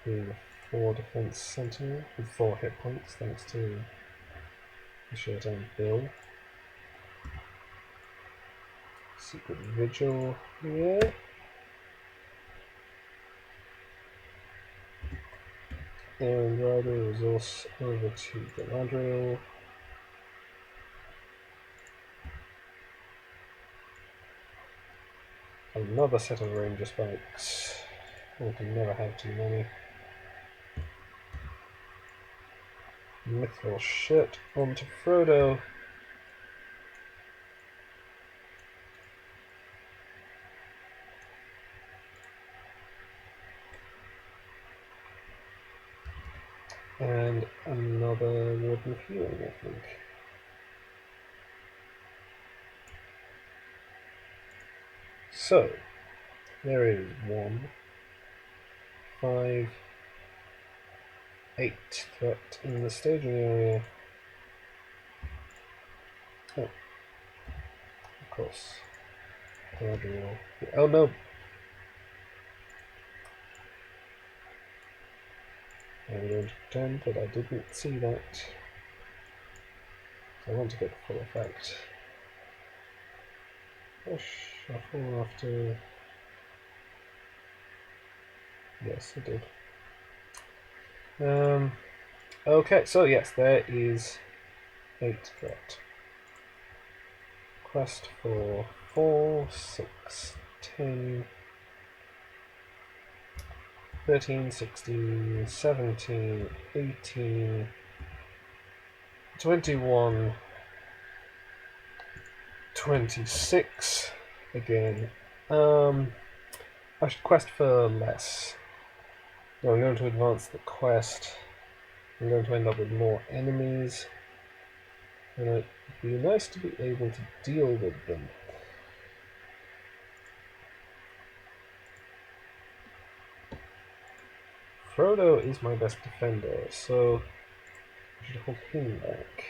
being a 4 defense sentinel with 4 hit points thanks to the shirt and bill. Secret Vigil here. And Rider resource over to Galadriel. Another set of Ranger Spikes. We can never have too many. Mithril shirt onto Frodo. And another Warden of Healing, I think. So, there is 1, 5, 8 threat in the staging area. Oh, of course. Galadriel. Oh no! I'm going to pretend that I didn't see that. I want to get the full effect. Shuffle after. Yes, I did. Okay, so yes, there is 8 threat. Quest for 4, 6, 10, 13, 16, 17, 18, 21, 26 again. I should quest for less. No, I'm going to advance the quest. I'm going to end up with more enemies. And it'd be nice to be able to deal with them. Frodo is my best defender, so I should hold him back.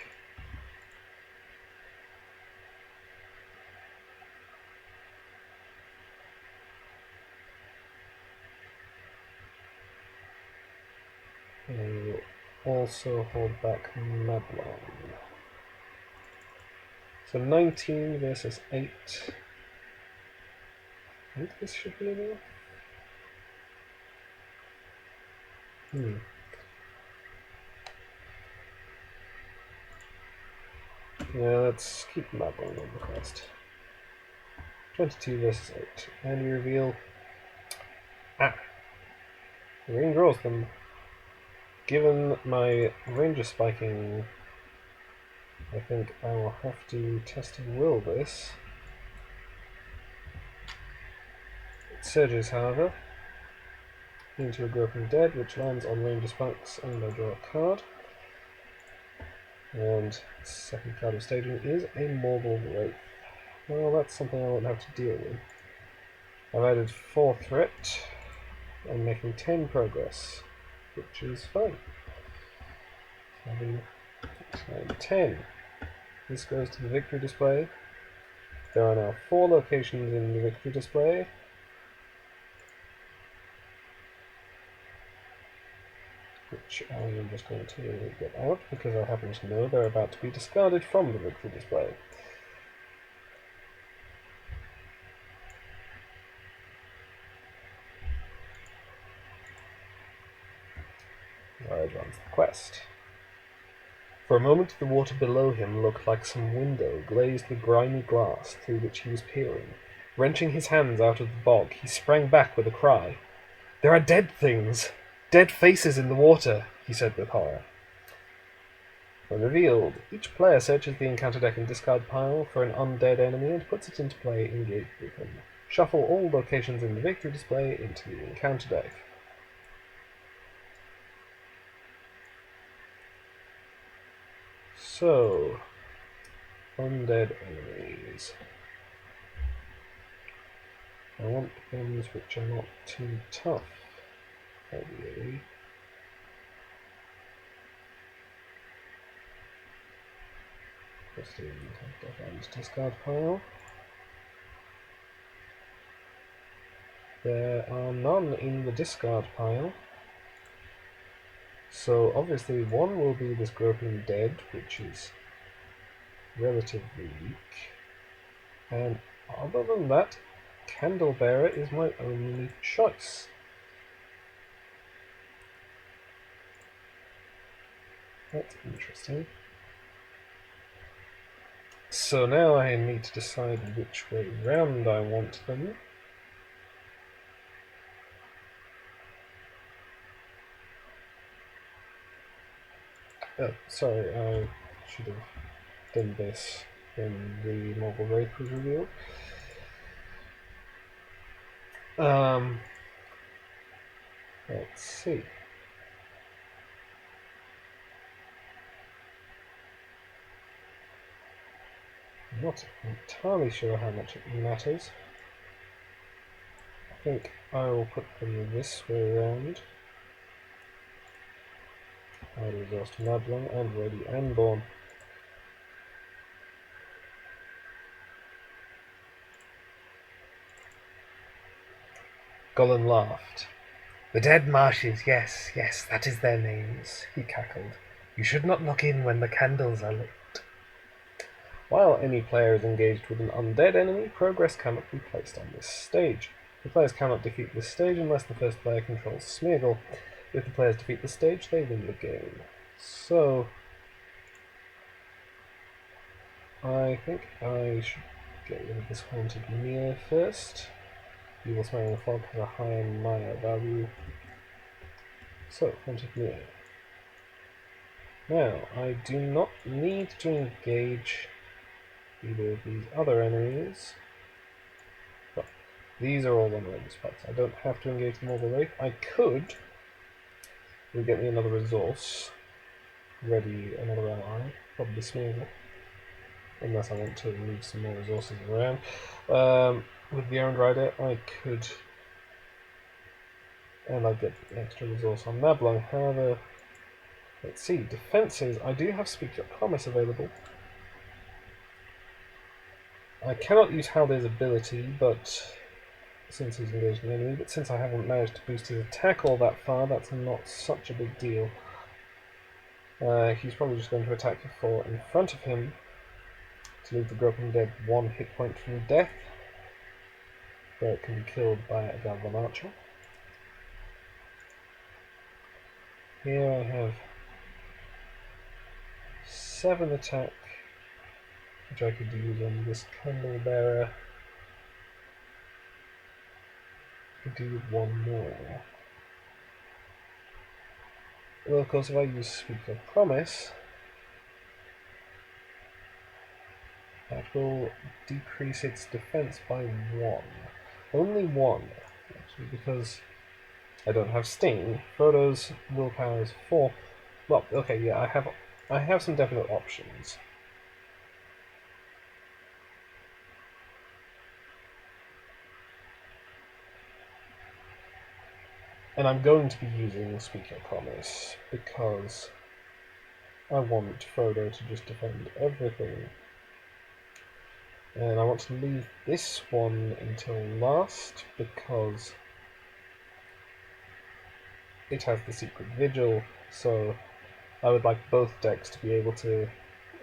And we'll also hold back Mablon. So 19 versus 8. I think this should be enough. Yeah, let's keep Mablon on the quest. 22 versus 8. And you reveal... Ah! The ring draws them. Given my ranger spiking, I think I will have to test and will this. It surges, however, into a groping dead, which lands on ranger spikes, and I draw a card. And the second card of staging is a Morgul Wraith. Well, that's something I won't have to deal with. I've added 4 threat. I'm making 10 progress, which is fine. 7, 8, 9, 10. This goes to the victory display. There are now 4 locations in the victory display. Which I am just going to get out because I happen to know they're about to be discarded from the victory display. I advance the quest. For a moment the water below him looked like some window glazed with grimy glass through which he was peering. Wrenching his hands out of the bog, he sprang back with a cry. "There are dead things! Dead faces in the water!" he said with horror. When revealed, each player searches the encounter deck and discard pile for an undead enemy and puts it into play engaged with him. Shuffle all locations in the victory display into the encounter deck. So, undead enemies. I want ones which are not too tough, ideally. Just in the discard pile. There are none in the discard pile. So obviously one will be this groping dead, which is relatively weak. And other than that, Candlebearer is my only choice. That's interesting. So now I need to decide which way round I want them. Oh, sorry, I should have done this when the Morgul Wraith was revealed. Let's see. I'm not entirely sure how much it matters. I think I will put them this way around. I'll exhaust Mablon and ready Anborn. Gollum laughed. "The dead Marshes, yes, yes, that is their names," he cackled. "You should not look in when the candles are lit." While any player is engaged with an undead enemy, progress cannot be placed on this stage. The players cannot defeat this stage unless the first player controls Smeagol. If the players defeat the stage, they win the game. So, I think I should get rid of this Haunted Mere first. Evil Smelling Fog has a higher Maya value. So, Haunted Mere. Now, I do not need to engage either of these other enemies. Well, these are all one-ready spots. I don't have to engage the Mortal Wraith. I could. It would get me another resource. Ready another ally. Probably Smeagol. Unless I want to move some more resources around. With the Errand Rider, I could. And I'd get an extra resource on Nablung. However, let's see. Defenses. I do have Speak Your Promise available. I cannot use Haldir's ability, but since he's engaged an enemy, but since I haven't managed to boost his attack all that far, that's not such a big deal. He's probably just going to attack the four in front of him to leave the Groping Dead 1 hit point from death, where it can be killed by a Javelin Archer. Here I have 7 attack, which I could use on this Candle Bearer. Could do with 1 more. Well, of course, if I use Speak Your Promise, that will decrease its defense by 1. Only 1, actually, because I don't have Sting. Frodo's willpower is 4. Well, okay, yeah, I have some definite options. And I'm going to be using Speak Your Promise because I want Frodo to just defend everything. And I want to leave this one until last because it has the Secret Vigil, so I would like both decks to be able to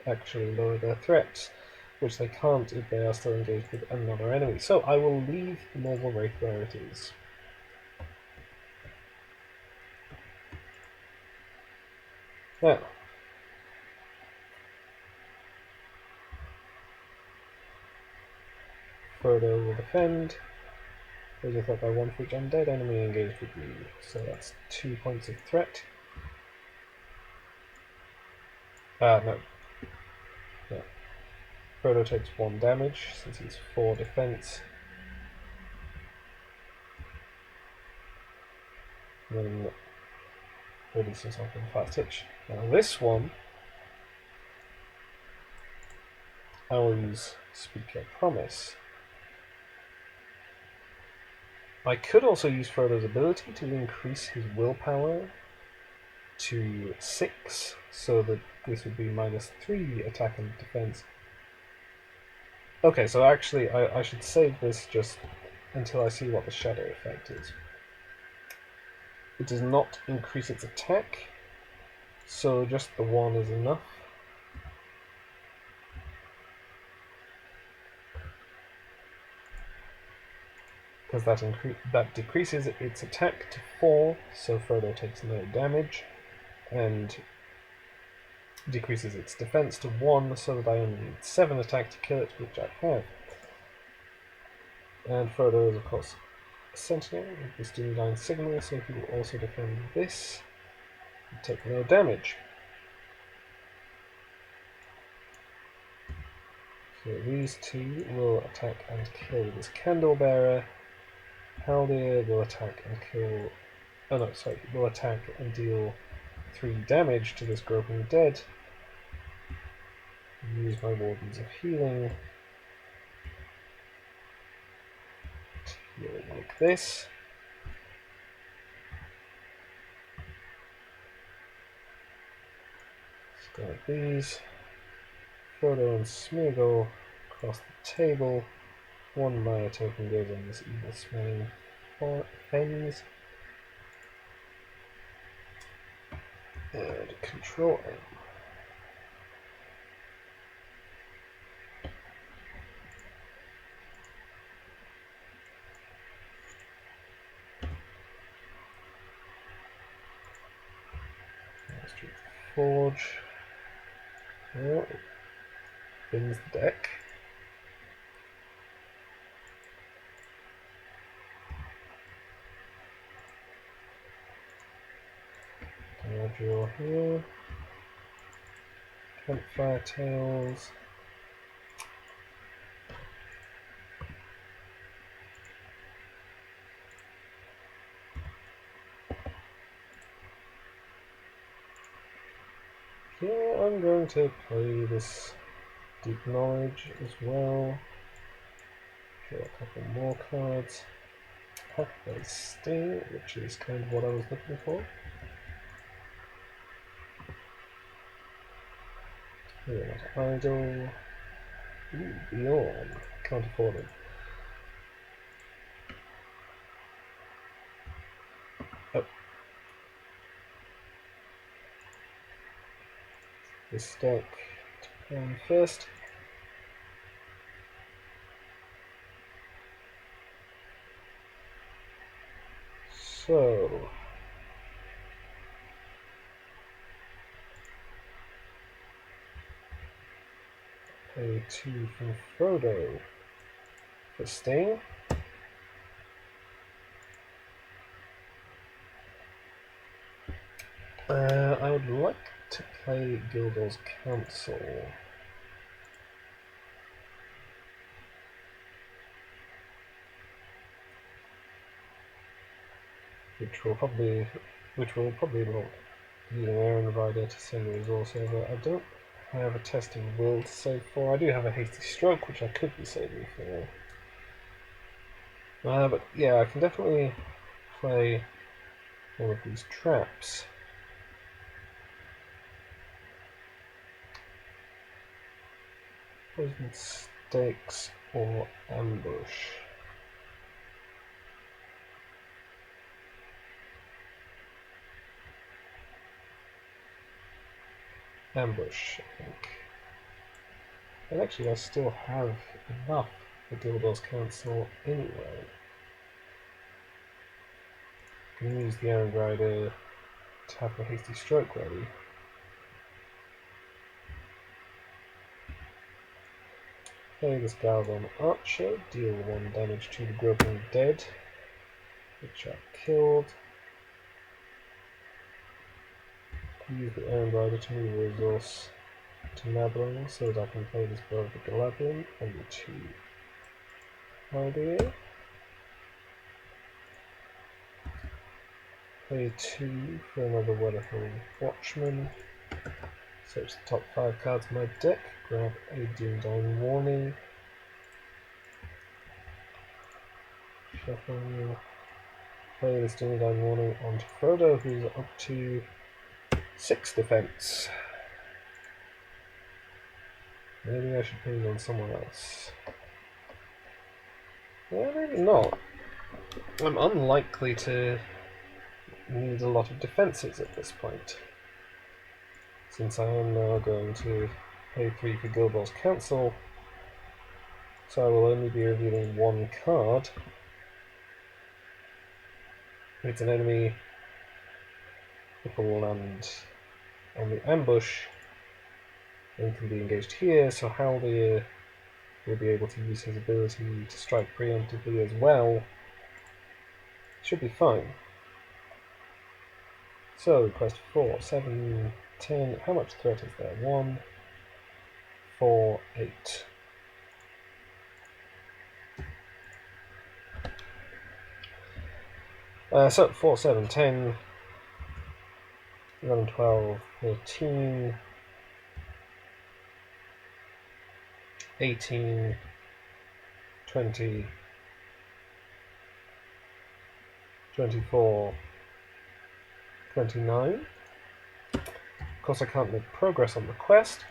actually lower their threats, which they can't if they are still engaged with another enemy. So I will leave the Mortal Wraith where it is. Now, Frodo will defend. There's a threat by 1 for each undead enemy engaged with me, so that's 2 points of threat. No. Frodo takes 1 damage since he's 4 defense. And then release himself in fast hitch. Now this one, I will use Speak Your Promise. I could also use Frodo's ability to increase his willpower to 6, so that this would be -3 attack and defense. Okay, so actually I should save this just until I see what the shadow effect is. It does not increase its attack, so just the 1 is enough. Because that decreases its attack to 4, so Frodo takes no damage, and decreases its defense to 1, so that I only need 7 attack to kill it, which I have. And Frodo is, of course, a Sentinel with this Doomline Signal, so he will also defend this and take no damage. So these 2 will attack and kill this Candle Bearer. Haldir will attack and kill. Oh no, sorry, will attack and deal 3 damage to this Groping Dead. Use my Wardens of Healing to heal it like this. Discard these. Frodo and Smeagol across the table. 1 Maya token goes on this evil smelling things. And control M. Street Forge. Oh, it bins the deck. Draw here. Campfire Tales. Yeah, I'm going to play this Deep Knowledge as well. Draw a couple more cards. Play Sting, which is kind of what I was looking for. Here, Idol. Ooh, Bjorn. Can't afford it. Oh. This deck to play first. So, play 2 from Frodo for Sting. I would like to play Gildor's Council. Which will probably involve using Iron Rider to send a resource over. I don't have a Testing Will to save for. I do have a Hasty Stroke, which I could be saving for. But yeah, I can definitely play one of these traps. Poison Stakes or Ambush. Ambush, I think. And actually, I still have enough for Gildor's Council anyway. I can use the Iron Rider to have a Hasty Stroke ready. Play this Galvan Archer, deal 1 damage to the Groping Dead, which are killed. Use the Iron Rider to move a resource to Nabling so that I can play this Bow of the Galadriel on the 2 idea. Play 2 for another Weatherhill Watchman. Search the top 5 cards of my deck, grab a Doomdyne Warning. Shuffle. Play this Doomdyne Warning onto Frodo, who's up to 6 defense. Maybe I should put it on someone else. Yeah, maybe not. I'm unlikely to need a lot of defenses at this point, since I am now going to pay 3 for Gildor's Council, so I will only be revealing 1 card. If it's an enemy, it will land on the ambush and can be engaged here, so Haldir will be able to use his ability to strike preemptively as well. Should be fine. So, request 4, 7, 10. How much threat is there? 1, 4, 8. So 4, 7, 10, 11, 12, 13, 18, 20, 24, 29. Of course I can't make progress on the quest,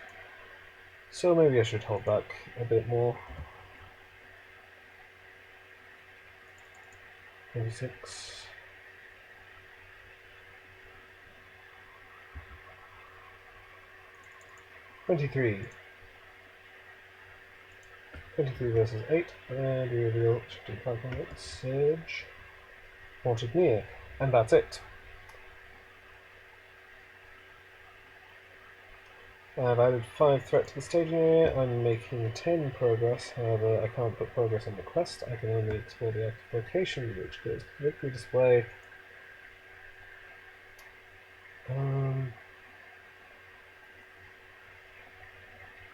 so maybe I should hold back a bit more. 26. 23. 23 versus 8, and we reveal 500 Surge, Haunted Near, and that's it. I've added 5 threat to the staging area. I'm making 10 progress, however I can't put progress on the quest. I can only explore the active location, which goes to the victory display.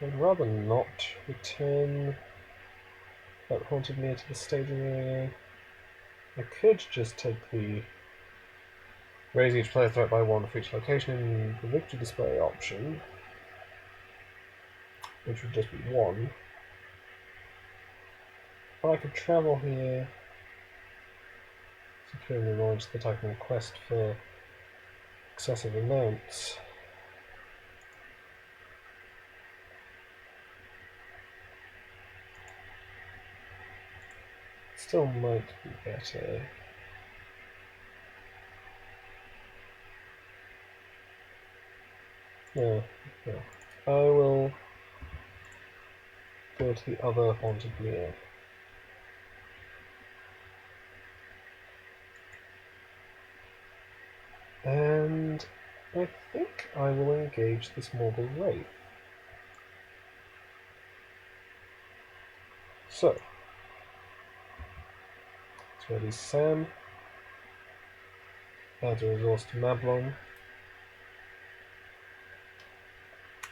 I'd rather not return that Haunted Near to the staging area. I could just take the Raise each player threat by 1 for each location in the victory display option, which would just be 1. But I could travel here, securing the knowledge that I can request for excessive amounts. Still might be better. No. I will go to the other haunted meal. And I think I will engage this Morgul Wraith. So, let's ready Sam. Adds a resource to Mablon.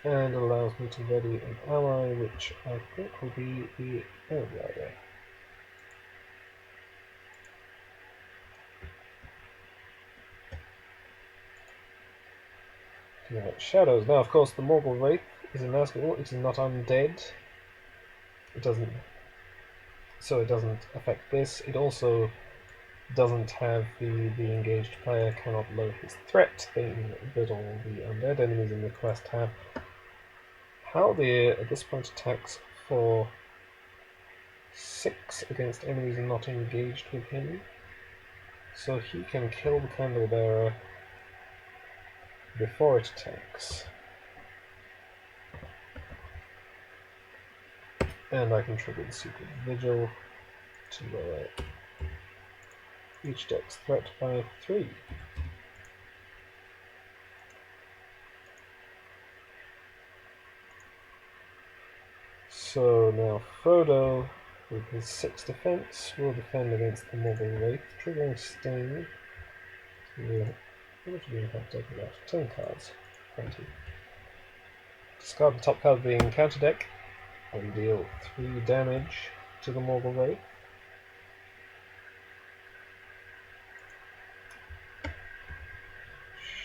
And allows me to ready an ally, which I think will be the Rider. Shadows. Now, of course, the Morgul Wraith is a Nazgul. It is not undead. It doesn't affect this. It also doesn't have the engaged player cannot lower his threat thing that all the undead enemies in the quest have. Haldir at this point attacks for 6 against enemies not engaged with him, so he can kill the candle bearer before it attacks. And I can trigger the Secret Vigil to lower each deck's threat by 3. So now Frodo, with his 6 defense, will defend against the Morgul Wraith, triggering Sting. How much do we have taken out? 10 cards. 20. Discard the top card of the encounter deck and deal 3 damage to the Morgul Wraith.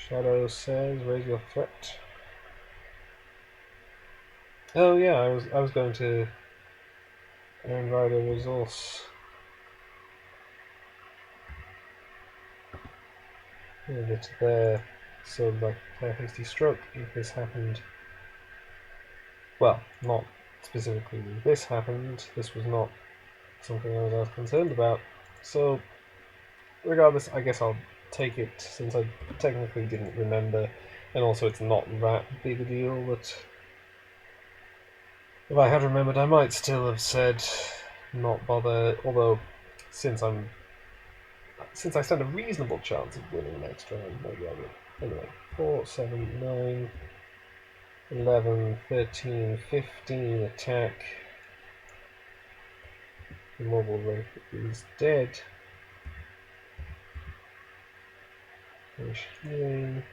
Shadow says, raise your threat. Oh yeah, I was going to Iron Rider resource. Move it there, so like play a hasty stroke if this happened. Well, not specifically when this happened. This was not something I was as concerned about. So, regardless, I guess I'll take it since I technically didn't remember, and also it's not that big a deal. But if I had remembered, I might still have said not bother. Although, since I stand a reasonable chance of winning next round, maybe I will. Anyway, 4, 7, 9, 11, 13, 15 attack. The Morgul Wraith is dead. Finish healing.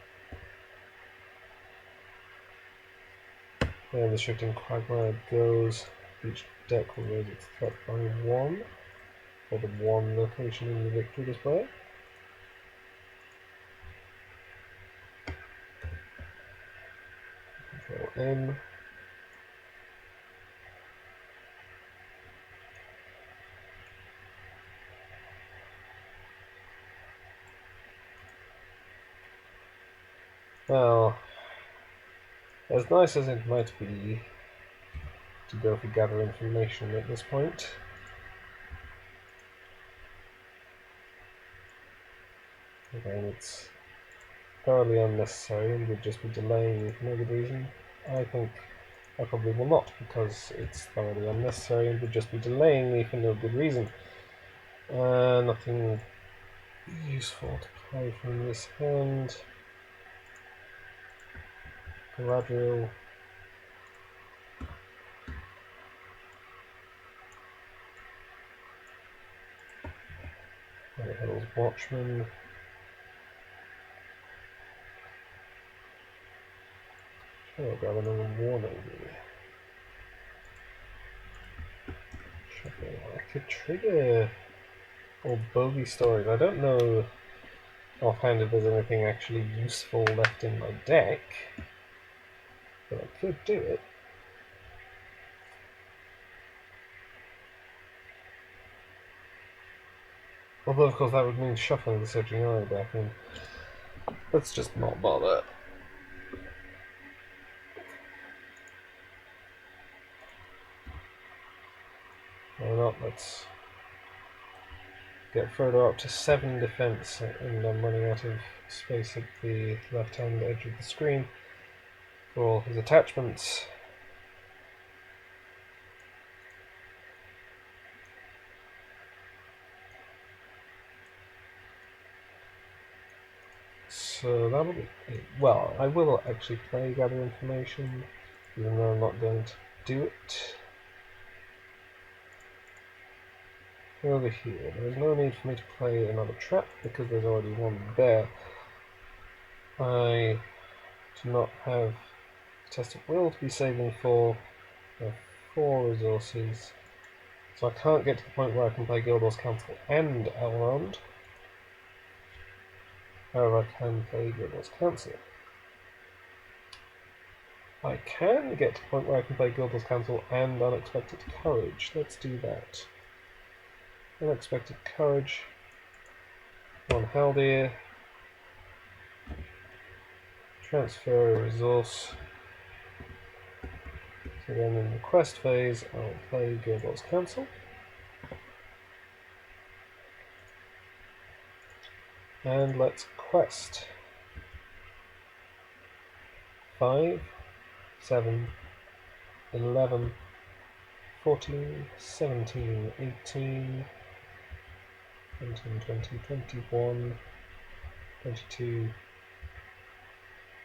And the Shifting Quagmire goes. Each deck will raise its threat by 1 for the 1 location in the victory display. Control M. Well, as nice as it might be to go for gather information at this point, again, it's thoroughly unnecessary and would just be delaying me for no good reason. I think I probably will not, because it's thoroughly unnecessary and would just be delaying me for no good reason. Nothing useful to play from this hand. Galadriel. Hell's Watchman. I'll grab another warning here. Shuffle. I could trigger or bogey stories. I don't know offhand if there's anything actually useful left in my deck, but I could do it. Although, of course, that would mean shuffling the Searching Eye back in. Let's just not bother. Why not? Let's get Frodo up to 7 defense, and I'm running out of space at the left-hand edge of the screen for all his attachments. So that'll be it. Well, I will actually play Gather Information, even though I'm not going to do it. Over here, there's no need for me to play another trap because there's already one there. I do not have a Test of Will to be saving for. I have 4 resources, so I can't get to the point where I can play Gildor's Council and Elrond. However, I can play Gildor's Council. I can get to the point where I can play Gildor's Council and Unexpected Courage. Let's do that. Unexpected Courage. 1 Haldir. Transfer a resource. So then in the quest phase, I'll play Gildor's Council. And let's quest. 5, 7, 11, 14, 17, 18, 19, 20, 21, 22,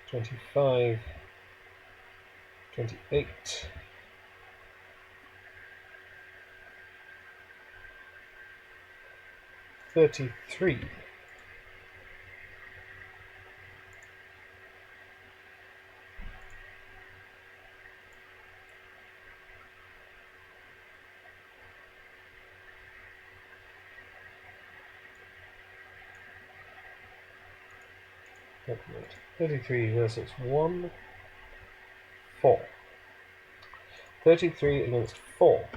25, 28, 33. Right. 33 versus 1, 4. 33 against 4.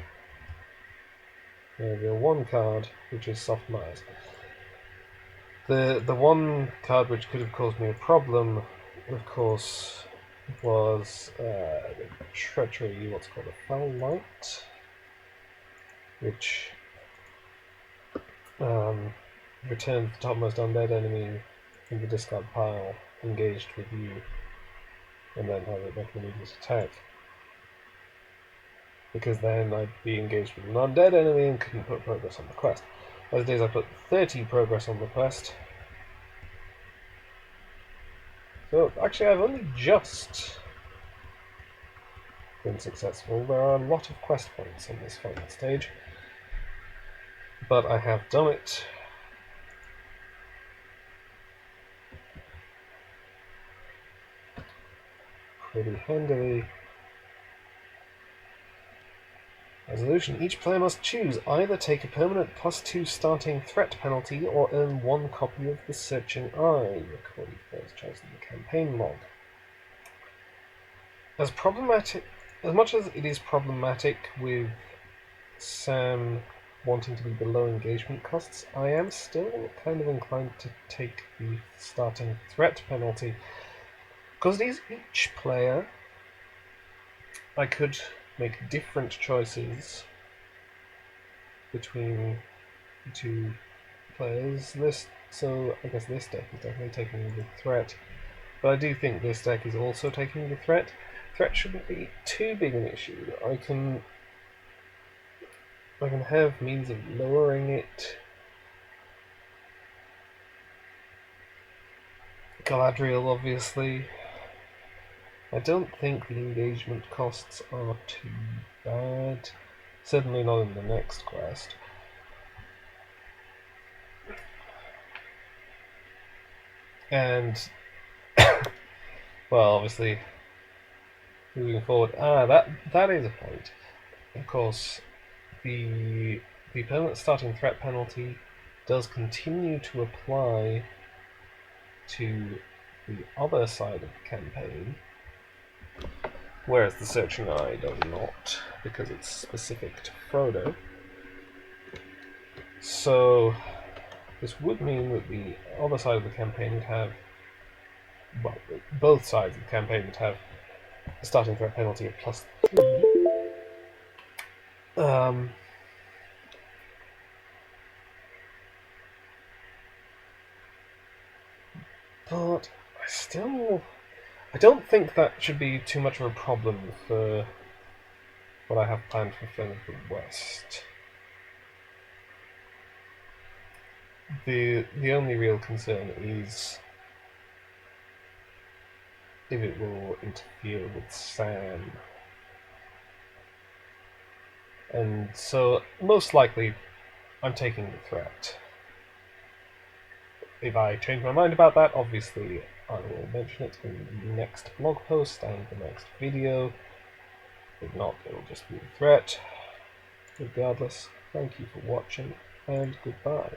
There'll be a 1 card, which is Soft Mires. The one card which could have caused me a problem, of course, was Treachery, what's called a Foul Light, which returns the topmost undead enemy in the discard pile engaged with you, and then have it make an immediate attack. Because then I'd be engaged with an undead enemy and couldn't put progress on the quest. As it is, I put 30 progress on the quest. So actually I've only just been successful. There are a lot of quest points on this final stage, but I have done it. Pretty handily. Resolution. Each player must choose either take a permanent +2 starting threat penalty or earn 1 copy of the Searching Eye, recorded first choice in the campaign log. As much as it is problematic with Sam wanting to be below engagement costs, I am still kind of inclined to take the starting threat penalty. Because it is each player, I could make different choices between the 2 players. So I guess this deck is definitely taking the threat, but I do think this deck is also taking the threat. Threat shouldn't be too big an issue. I can have means of lowering it. Galadriel, obviously. I don't think the engagement costs are too bad. Certainly not in the next quest. And, well, obviously, moving forward, that is a point. Of course, the permanent starting threat penalty does continue to apply to the other side of the campaign, whereas the Searching Eye does not, because it's specific to Frodo. So this would mean that the other side of the campaign would have, well, both sides of the campaign would have a starting threat penalty of +3. But I don't think that should be too much of a problem for what I have planned for Flame of the West. The only real concern is if it will interfere with Sam. And so, most likely, I'm taking the threat. If I change my mind about that, obviously I will mention it in the next blog post and the next video. If not, it will just be a threat. Regardless, thank you for watching, and goodbye.